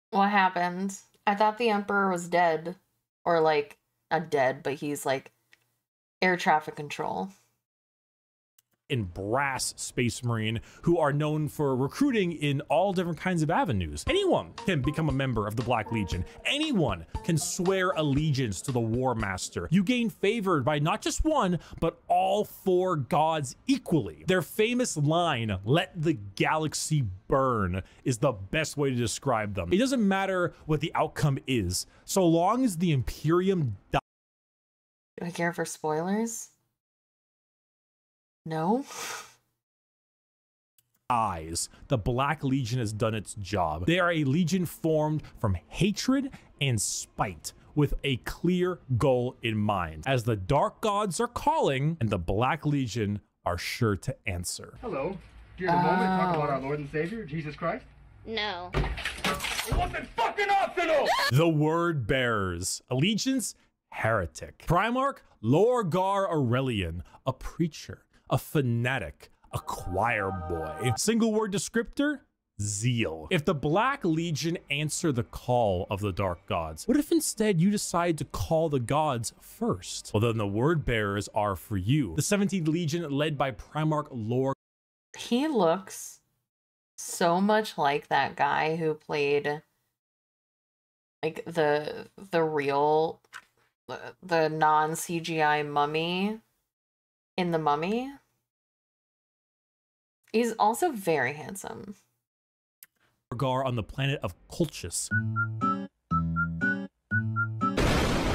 what happened. I thought the Emperor was dead. Or like, not dead, but he's like air traffic control. And brass Space Marine who are known for recruiting in all different kinds of avenues. Anyone can become a member of the Black Legion. Anyone can swear allegiance to the War Master. You gain favored by not just one, but all 4 gods equally. Their famous line, "Let the galaxy burn," is the best way to describe them. It doesn't matter what the outcome is, so long as the Imperium dies. Do I care for spoilers? No. The Black Legion has done its job. They are a legion formed from hatred and spite, with a clear goal in mind, as the Dark Gods are calling, and the Black Legion are sure to answer. Hello. Do you have a moment to talk about our Lord and Savior, Jesus Christ? No. It wasn't fucking optional! The Word Bearers. Allegiance, Heretic. Primarch, Lorgar Aurelian, a preacher, a fanatic, a choir boy. Single word descriptor, zeal. If the Black Legion answer the call of the Dark Gods, what if instead you decide to call the gods first? Well, then the Word Bearers are for you. The 17th Legion, led by Primarch Lord. He looks so much like that guy who played like the real, the non-CGI mummy in The Mummy. He's also very handsome. On the planet of Colchis.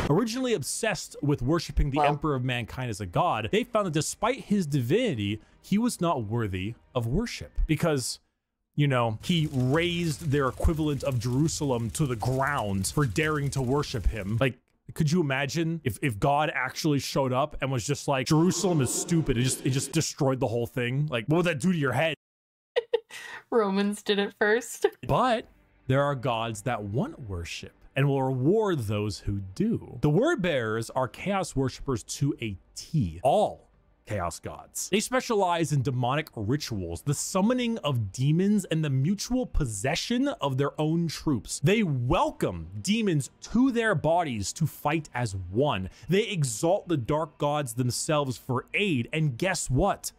Originally obsessed with worshiping the Emperor of Mankind as a god, they found that despite his divinity, he was not worthy of worship because, you know, he raised their equivalent of Jerusalem to the ground for daring to worship him. Like, could you imagine if God actually showed up and was just like, Jerusalem is stupid, it just destroyed the whole thing? Like, what would that do to your head? Romans did it first. But there are gods that want worship and will reward those who do. The word bearers are chaos worshippers to a T. All chaos gods. They specialize in demonic rituals, the summoning of demons, and the mutual possession of their own troops. They welcome demons to their bodies to fight as one. They exalt the dark gods themselves for aid, and guess what?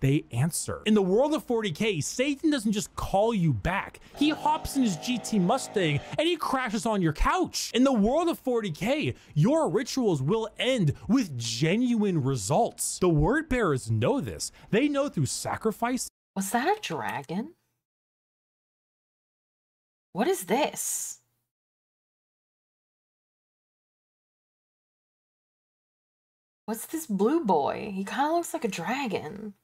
They answer. In the world of 40K, Satan doesn't just call you back. He hops in his GT Mustang and he crashes on your couch. In the world of 40K, your rituals will end with genuine results. The word bearers know this. They know through sacrifice. Was that a dragon? What is this? What's this blue boy? He kind of looks like a dragon.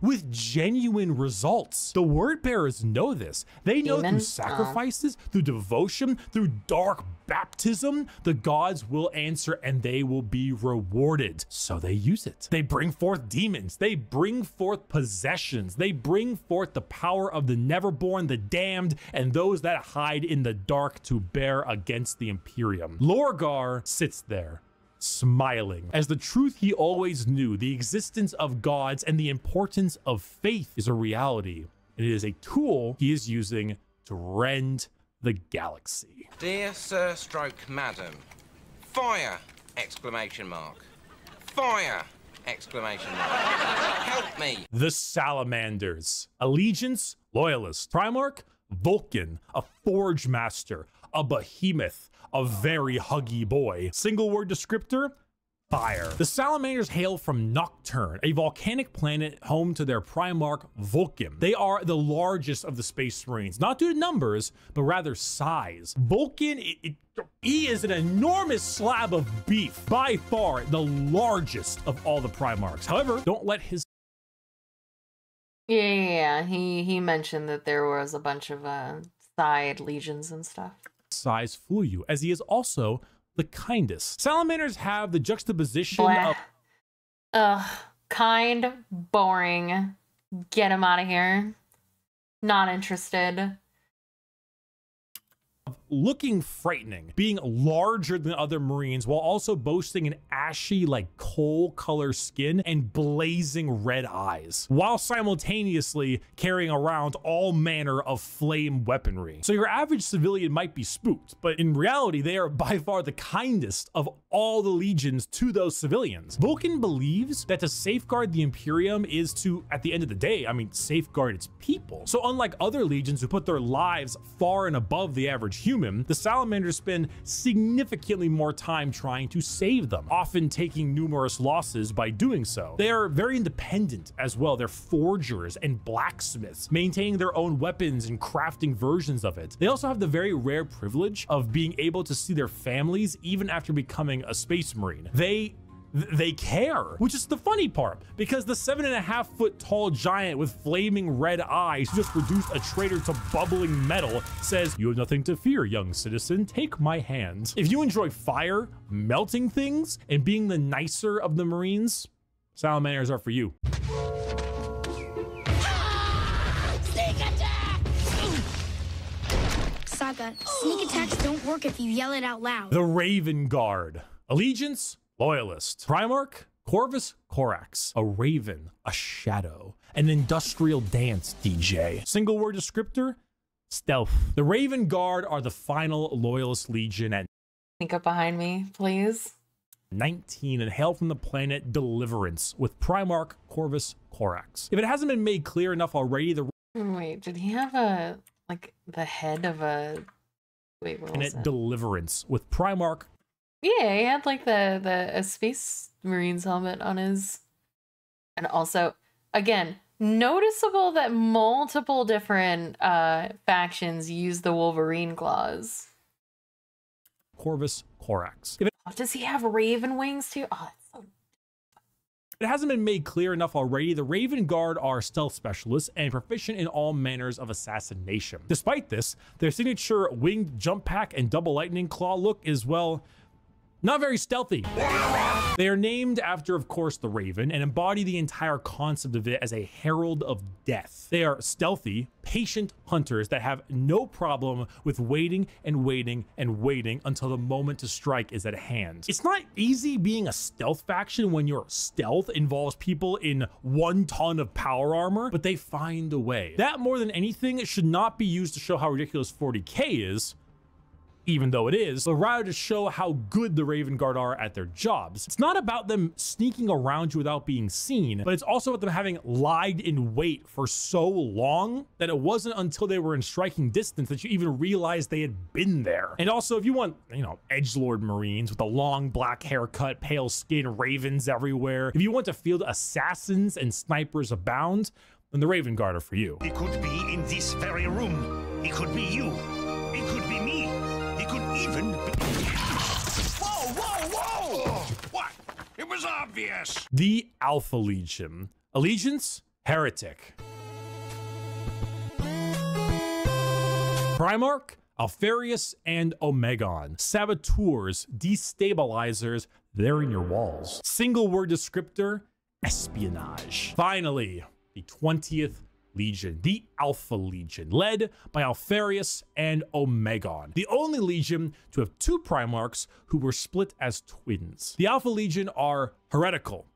With genuine results. The word bearers know this. They know through sacrifices, through devotion, through dark baptism, the gods will answer and they will be rewarded. So they use it. They bring forth demons. They bring forth possessions. They bring forth the power of the neverborn, the damned, and those that hide in the dark to bear against the Imperium. Lorgar sits there, smiling, as the truth he always knew, the existence of gods and the importance of faith, is a reality, and it is a tool he is using to rend the galaxy. Dear Sir Stroke Madam, fire! Exclamation mark. Fire! Exclamation mark. Help me! The Salamanders. Allegiance, Loyalist. Primarch, Vulcan, a Forge Master, a Behemoth, a very huggy boy. Single word descriptor, fire. The Salamanders hail from Nocturne, a volcanic planet home to their Primarch Vulcan. They are the largest of the Space Marines, not due to numbers, but rather size. Vulcan, he is an enormous slab of beef, by far the largest of all the Primarchs. However, don't let his... Yeah, he mentioned that there was a bunch of side legions and stuff. Size fool you, as he is also the kindest. Salamanders have the juxtaposition Blah. of... Ugh, kind, boring. Get him out of here. Not interested. Looking frightening, being larger than other Marines while also boasting an ashy, like coal color skin and blazing red eyes, while simultaneously carrying around all manner of flame weaponry. So your average civilian might be spooked, but in reality, they are by far the kindest of all the legions to those civilians. Vulcan believes that to safeguard the Imperium is to, at the end of the day, safeguard its people. So unlike other legions who put their lives far and above the average human, the Salamanders spend significantly more time trying to save them, often taking numerous losses by doing so. They are very independent as well. They're forgers and blacksmiths, maintaining their own weapons and crafting versions of it. They also have the very rare privilege of being able to see their families even after becoming a Space Marine. They care, which is the funny part, because the 7.5-foot tall giant with flaming red eyes who just reduced a traitor to bubbling metal says, "You have nothing to fear, young citizen. Take my hand." If you enjoy fire, melting things, and being the nicer of the Marines, Salamanders are for you. Sneak attack! Saga, sneak attacks don't work if you yell it out loud. The Raven Guard. Allegiance, Loyalist. Primarch, Corvus Corax. A raven, a shadow, an industrial dance DJ. Single word descriptor, stealth. The Raven Guard are the final Loyalist Legion at Sneak up behind me, please. 19 and hail from the planet Deliverance with Primarch Corvus Corax. If it hasn't been made clear enough already, the Wait, did he have a, like, the head of a... Wait, what was it? Deliverance with Primarch. Yeah, he had like a Space Marines helmet on his, and also, again, noticeable that multiple different factions use the Wolverine claws. Corvus Corax. Does he have raven wings too? Oh, that's so... It hasn't been made clear enough already, the Raven Guard are stealth specialists and proficient in all manners of assassination. Despite this, their signature winged jump pack and double lightning claw look is, well, not very stealthy. They are named after, of course, the Raven and embody the entire concept of it as a herald of death. They are stealthy, patient hunters that have no problem with waiting and waiting and waiting until the moment to strike is at hand. It's not easy being a stealth faction when your stealth involves people in 1 ton of power armor, but they find a way. That, more than anything, should not be used to show how ridiculous 40k is, even though it is, but rather to show how good the Raven Guard are at their jobs. It's not about them sneaking around you without being seen, but it's also about them having lied in wait for so long that it wasn't until they were in striking distance that you even realized they had been there. And also, if you want, you know, edgelord Marines with a long black haircut, pale skin, ravens everywhere, if you want to field assassins and snipers abound, then the Raven Guard are for you. He could be in this very room. He could be you. It could be me. He could even be... Whoa, whoa, whoa! What? It was obvious. The Alpha Legion. Allegiance? Heretic. Primarch? Alpharius and Omegon. Saboteurs, destabilizers, they're in your walls. Single word descriptor, espionage. Finally, the 20th Legion, the Alpha Legion, led by Alpharius and Omegon, the only Legion to have 2 Primarchs who were split as twins. The Alpha Legion are heretical,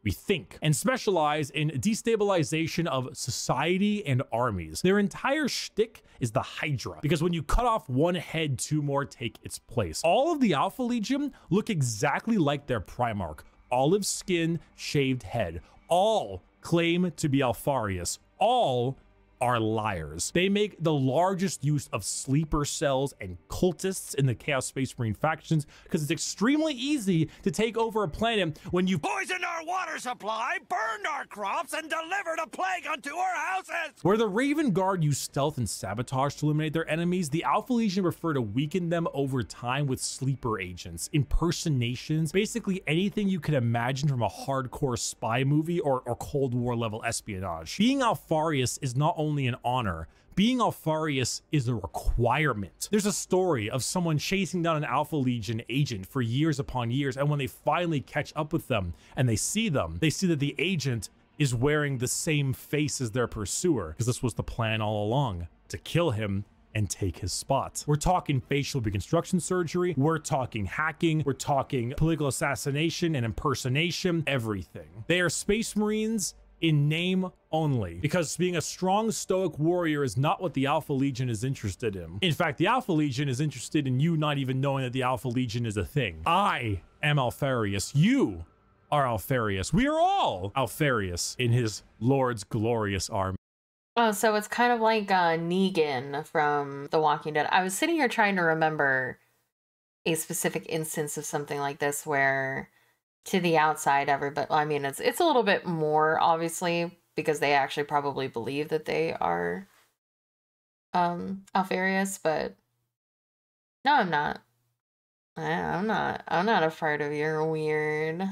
we think, and specialize in destabilization of society and armies. Their entire shtick is the Hydra, because when you cut off one head, 2 more take its place. All of the Alpha Legion look exactly like their Primarch. Olive skin, shaved head. All claim to be Alpharius. All are liars. They make the largest use of sleeper cells and cultists in the Chaos Space Marine factions because it's extremely easy to take over a planet when you've poisoned our water supply, burned our crops, and delivered a plague unto our houses. Where the Raven Guard use stealth and sabotage to eliminate their enemies, the Alpha Legion prefer to weaken them over time with sleeper agents, impersonations, basically anything you can imagine from a hardcore spy movie or Cold War level espionage. Being Alpharius is not only an honor, being Alpharius is a requirement. There's a story of someone chasing down an Alpha Legion agent for years upon years, and when they finally catch up with them and they see that the agent is wearing the same face as their pursuer, because this was the plan all along, to kill him and take his spot. We're talking facial reconstruction surgery, we're talking hacking, we're talking political assassination and impersonation, everything. They are Space Marines in name only, because being a strong stoic warrior is not what the Alpha Legion is interested in. In fact, the Alpha Legion is interested in you not even knowing that the Alpha Legion is a thing. I am Alpharius. You are Alpharius. We are all Alpharius in his Lord's glorious army. Oh, so it's kind of like Negan from The Walking Dead. I was sitting here trying to remember a specific instance of something like this where to the outside, everybody, I mean, it's a little bit more, obviously, because they actually probably believe that they are Alpharius, but no, I'm not. I'm not a part of your weird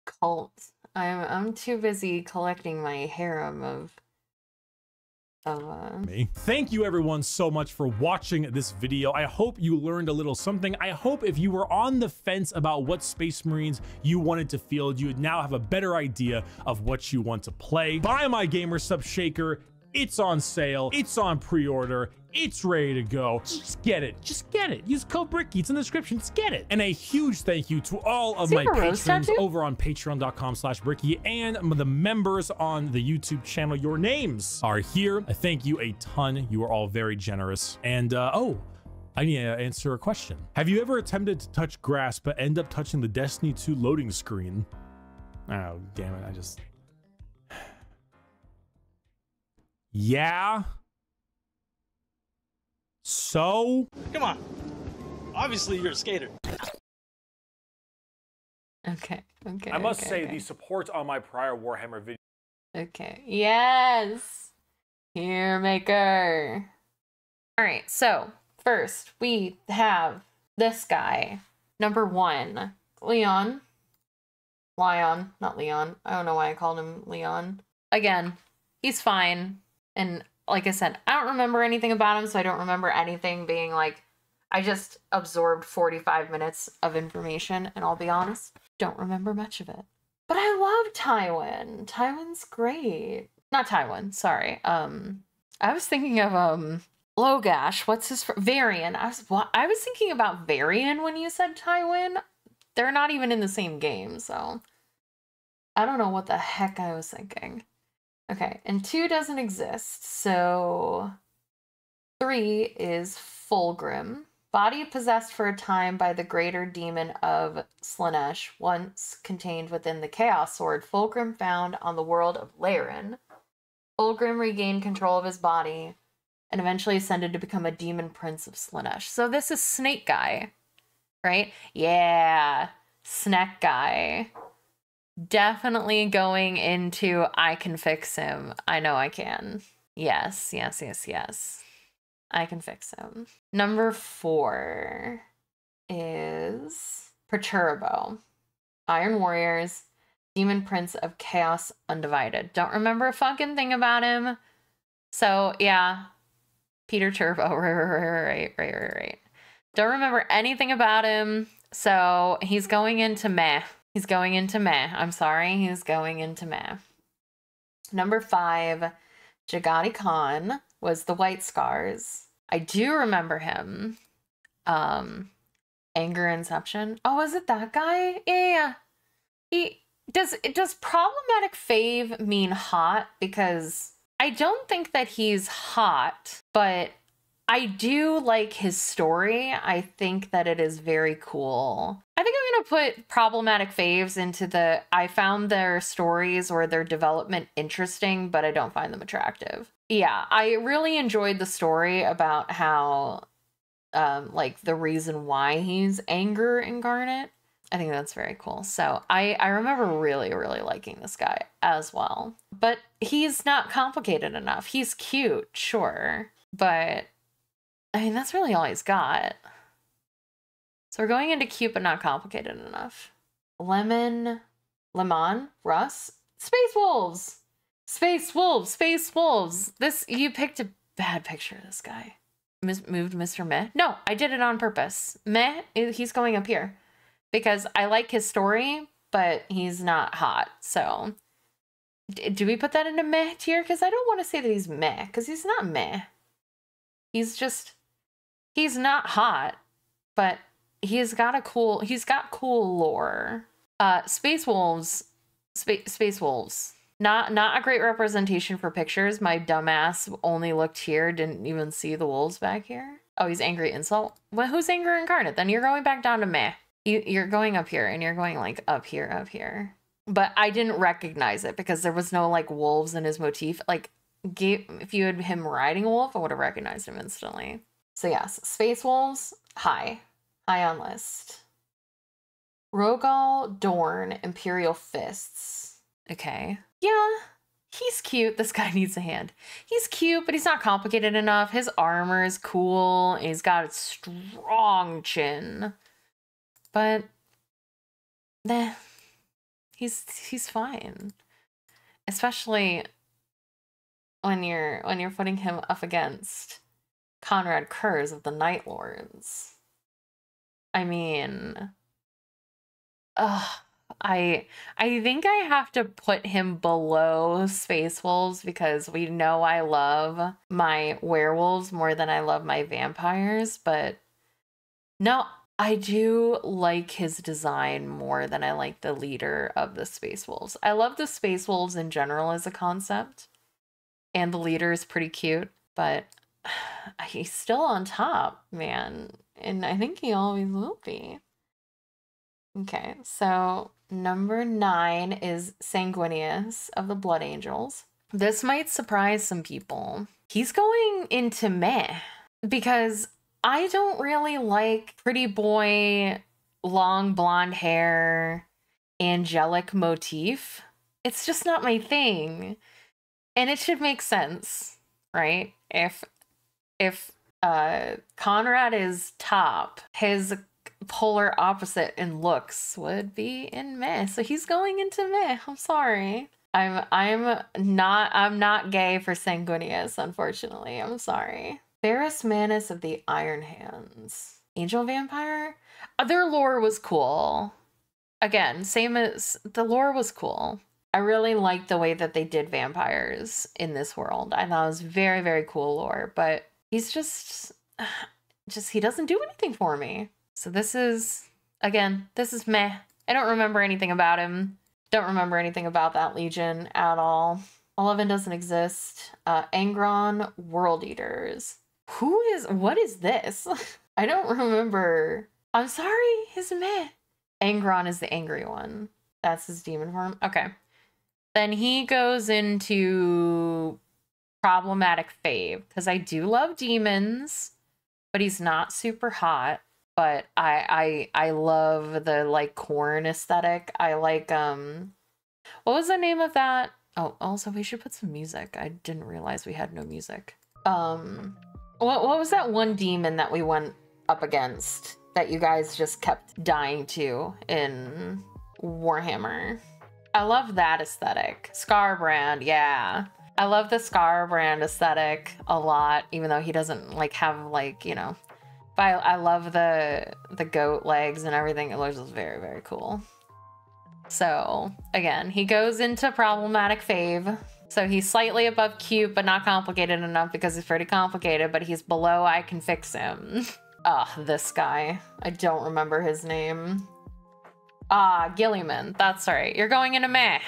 cult. I'm too busy collecting my harem of me. Thank you everyone so much for watching this video. I hope you learned a little something. I hope if you were on the fence about what Space Marines you wanted to field, you would now have a better idea of what you want to play. Buy my Gamer Sub Shaker. It's on sale. It's on pre-order. It's ready to go. Just get it. Just get it. Use code Bricky. It's in the description. Just get it. And a huge thank you to all of my patrons over on patreon.com/Bricky and the members on the YouTube channel. Your names are here. I thank you a ton. You are all very generous. And oh, I need to answer a question. Have you ever attempted to touch grass but end up touching the Destiny 2 loading screen? Oh, damn it. I just... Yeah. So? Come on. Obviously, you're a skater. Okay. I must say the support on my prior Warhammer video Okay. Yes. Here maker. All right. So first we have this guy, number 1, Leon. Lion, not Leon. I don't know why I called him Leon. Again, he's fine. And like I said, I don't remember anything about him, so I don't remember anything being like, I just absorbed 45 minutes of information, and I'll be honest, don't remember much of it. But I love Tywin. Tywin's great. Not Tywin, sorry. I was thinking of Logash. What's his Varian? I was thinking about Varian when you said Tywin. They're not even in the same game, so I don't know what the heck I was thinking. Okay, and 2 doesn't exist, so 3 is Fulgrim. Body possessed for a time by the greater demon of Slaanesh, once contained within the Chaos Sword, Fulgrim found on the world of Laren. Fulgrim regained control of his body and eventually ascended to become a demon prince of Slaanesh. So this is Snake Guy, right? Yeah, Snack Guy. Definitely going into I can fix him. I know I can. Yes, yes, yes, yes. I can fix him. Number 4 is Perturbo. Iron Warriors, Demon Prince of Chaos Undivided. Don't remember a fucking thing about him. So, yeah. Peter Turbo. Right. Don't remember anything about him. So, he's going into meh. He's going into meh. I'm sorry. He's going into meh. Number 5, Jagati Khan was the White Scars. I do remember him. Anger Inception. Oh, is it that guy? Yeah. Does problematic fave mean hot? Because I don't think that he's hot, but I do like his story. I think that it is very cool. I think I'm going to put problematic faves into the I found their stories or their development interesting, but I don't find them attractive. Yeah, I really enjoyed the story about how, like, the reason why he's anger incarnate. I think that's very cool. So I remember really, really liking this guy as well. But he's not complicated enough. He's cute, sure. But I mean, that's really all he's got. So we're going into cute but not complicated enough. Lemon, Russ, Space Wolves. Space Wolves. This, you picked a bad picture of this guy. Moved Mr. Meh. No, I did it on purpose. Meh, he's going up here. Because I like his story, but he's not hot. So, do we put that into meh tier? Because I don't want to say that he's meh, because he's not meh. He's not hot, but he's got cool lore. Space Wolves. Not a great representation for pictures. My dumbass only looked here, didn't even see the wolves back here. Oh, he's angry insult. Well, who's anger incarnate? Then you're going back down to meh. You're going up here, and you're going, like, up here. But I didn't recognize it, because there was no, like, wolves in his motif. Like, if you had him riding a wolf, I would have recognized him instantly. So, yes, Space Wolves, high on list. Rogal Dorn, Imperial Fists. Okay. Yeah, he's cute. This guy needs a hand. He's cute, but he's not complicated enough. His armor is cool. He's got a strong chin. But he's fine. Especially when you're putting him up against Conrad Kurz of the Night Lords. I mean, I think I have to put him below Space Wolves, because we know I love my werewolves more than I love my vampires, but no, I do like his design more than I like the leader of the Space Wolves. I love the Space Wolves in general as a concept, and the leader is pretty cute, but he's still on top, man, and I think he always will be. Okay, so number 9 is Sanguinius of the Blood Angels. This might surprise some people. He's going into meh, because I don't really like pretty boy, long blonde hair, angelic motif. It's just not my thing. And it should make sense, right? If Conrad is top, his polar opposite in looks would be in meh. So he's going into meh. I'm sorry. I'm not gay for Sanguinius, unfortunately. I'm sorry. Ferris Manus of the Iron Hands. Angel Vampire? Their lore was cool. Again, same as the lore was cool. I really liked the way that they did vampires in this world. I thought it was very, very cool lore, but he's just he doesn't do anything for me. So this is, again, this is meh. I don't remember anything about him. Don't remember anything about that Legion at all. 11 doesn't exist. Angron World Eaters. What is this? I don't remember. I'm sorry, his meh. Angron is the angry one. That's his demon form. Okay. Then he goes into problematic fave, because I do love demons, but he's not super hot. But I love the like corn aesthetic. I like what was the name of that? Oh, also we should put some music. I didn't realize we had no music. What was that one demon that we went up against that you guys just kept dying to in Warhammer? I love that aesthetic. Scarbrand, yeah. I love the Scarbrand aesthetic a lot, even though he doesn't like have like, you know, but I love the goat legs and everything. It looks very, very cool. So again, he goes into problematic fave. So he's slightly above cute, but not complicated enough because he's pretty complicated, but he's below I can fix him. This guy. I don't remember his name. Gilliman. That's right. You're going into meh.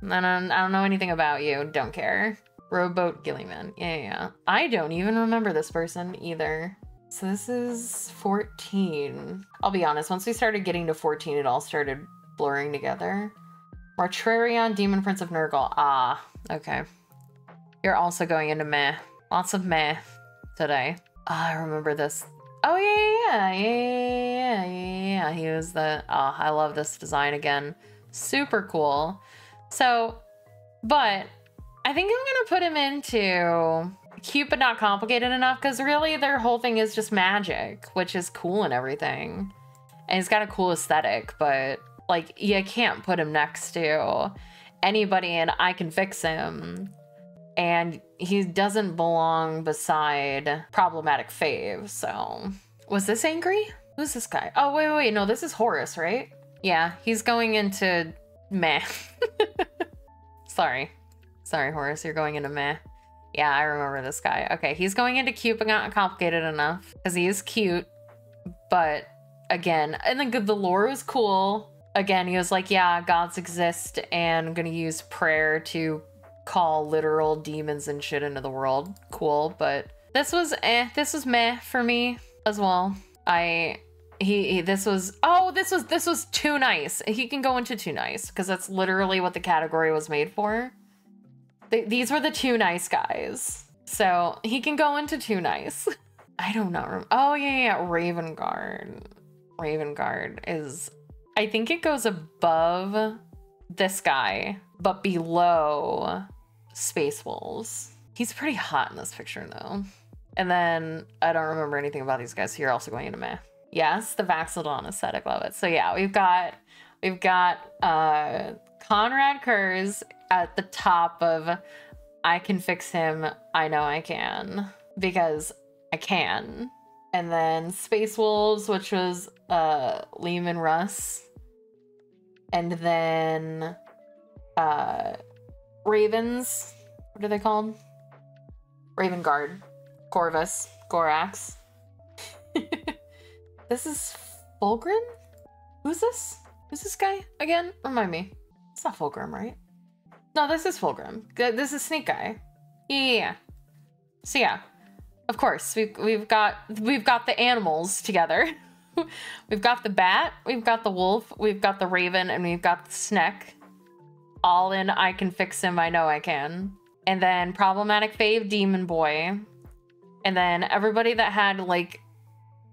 I don't know anything about you. Don't care. Rowboat Gilliman. Yeah. I don't even remember this person either. So this is 14. I'll be honest, once we started getting to 14, it all started blurring together. Mortrarion, Demon Prince of Nurgle. Okay. You're also going into meh. Lots of meh today. I remember this. Oh, yeah. He was the... I love this design again. Super cool. So, but I think I'm gonna put him into cute but not complicated enough, because really their whole thing is just magic, which is cool and everything. And he's got a cool aesthetic, but like you can't put him next to anybody and I can fix him. And he doesn't belong beside problematic fave, so. Was this angry? Who's this guy? Oh, wait, no, this is Horus, right? Yeah, he's going into meh. Sorry, Horus, you're going into meh. Yeah, I remember this guy. Okay, he's going into cute but not complicated enough, because he is cute, but again, and then the lore was cool. Again, he was like, yeah, gods exist, and I'm gonna use prayer to call literal demons and shit into the world. Cool, but this was meh for me as well. This was too nice. He can go into too nice, because that's literally what the category was made for. These were the too nice guys. So he can go into too nice. I don't know. Oh, yeah. Raven Guard. Raven Guard is... I think it goes above this guy, but below Space Wolves. He's pretty hot in this picture, though. And then I don't remember anything about these guys, so you're also going into meh. Yes, the Vax'ildan aesthetic, love it. So yeah, we've got Conrad Kurz at the top of I can fix him, I know I can, because I can. And then Space Wolves, which was Lehman Russ. And then Ravens, what are they called? Raven Guard, Corvus, Gorax. This is Fulgrim? Who's this? Who's this guy again? Remind me. It's not Fulgrim, right? No, this is Fulgrim. This is Snake Guy. Yeah. So yeah, of course we've got the animals together. We've got the bat, we've got the wolf, we've got the raven, and we've got the sneck. All in I can fix him, I know I can. And then problematic fave demon boy. And then everybody that had like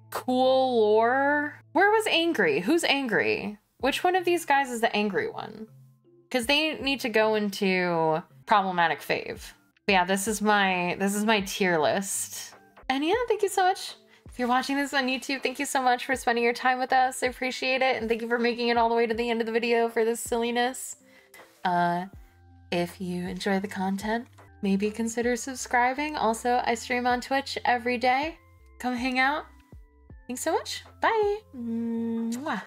cool lore. Where was angry? Who's angry? Which one of these guys is the angry one? because they need to go into problematic fave. But yeah, this is my tier list. And yeah, thank you so much. If you're watching this on YouTube, thank you so much for spending your time with us. I appreciate it. And thank you for making it all the way to the end of the video for this silliness. If you enjoy the content, maybe consider subscribing. Also, I stream on Twitch every day. Come hang out. Thanks so much. Bye. Mwah.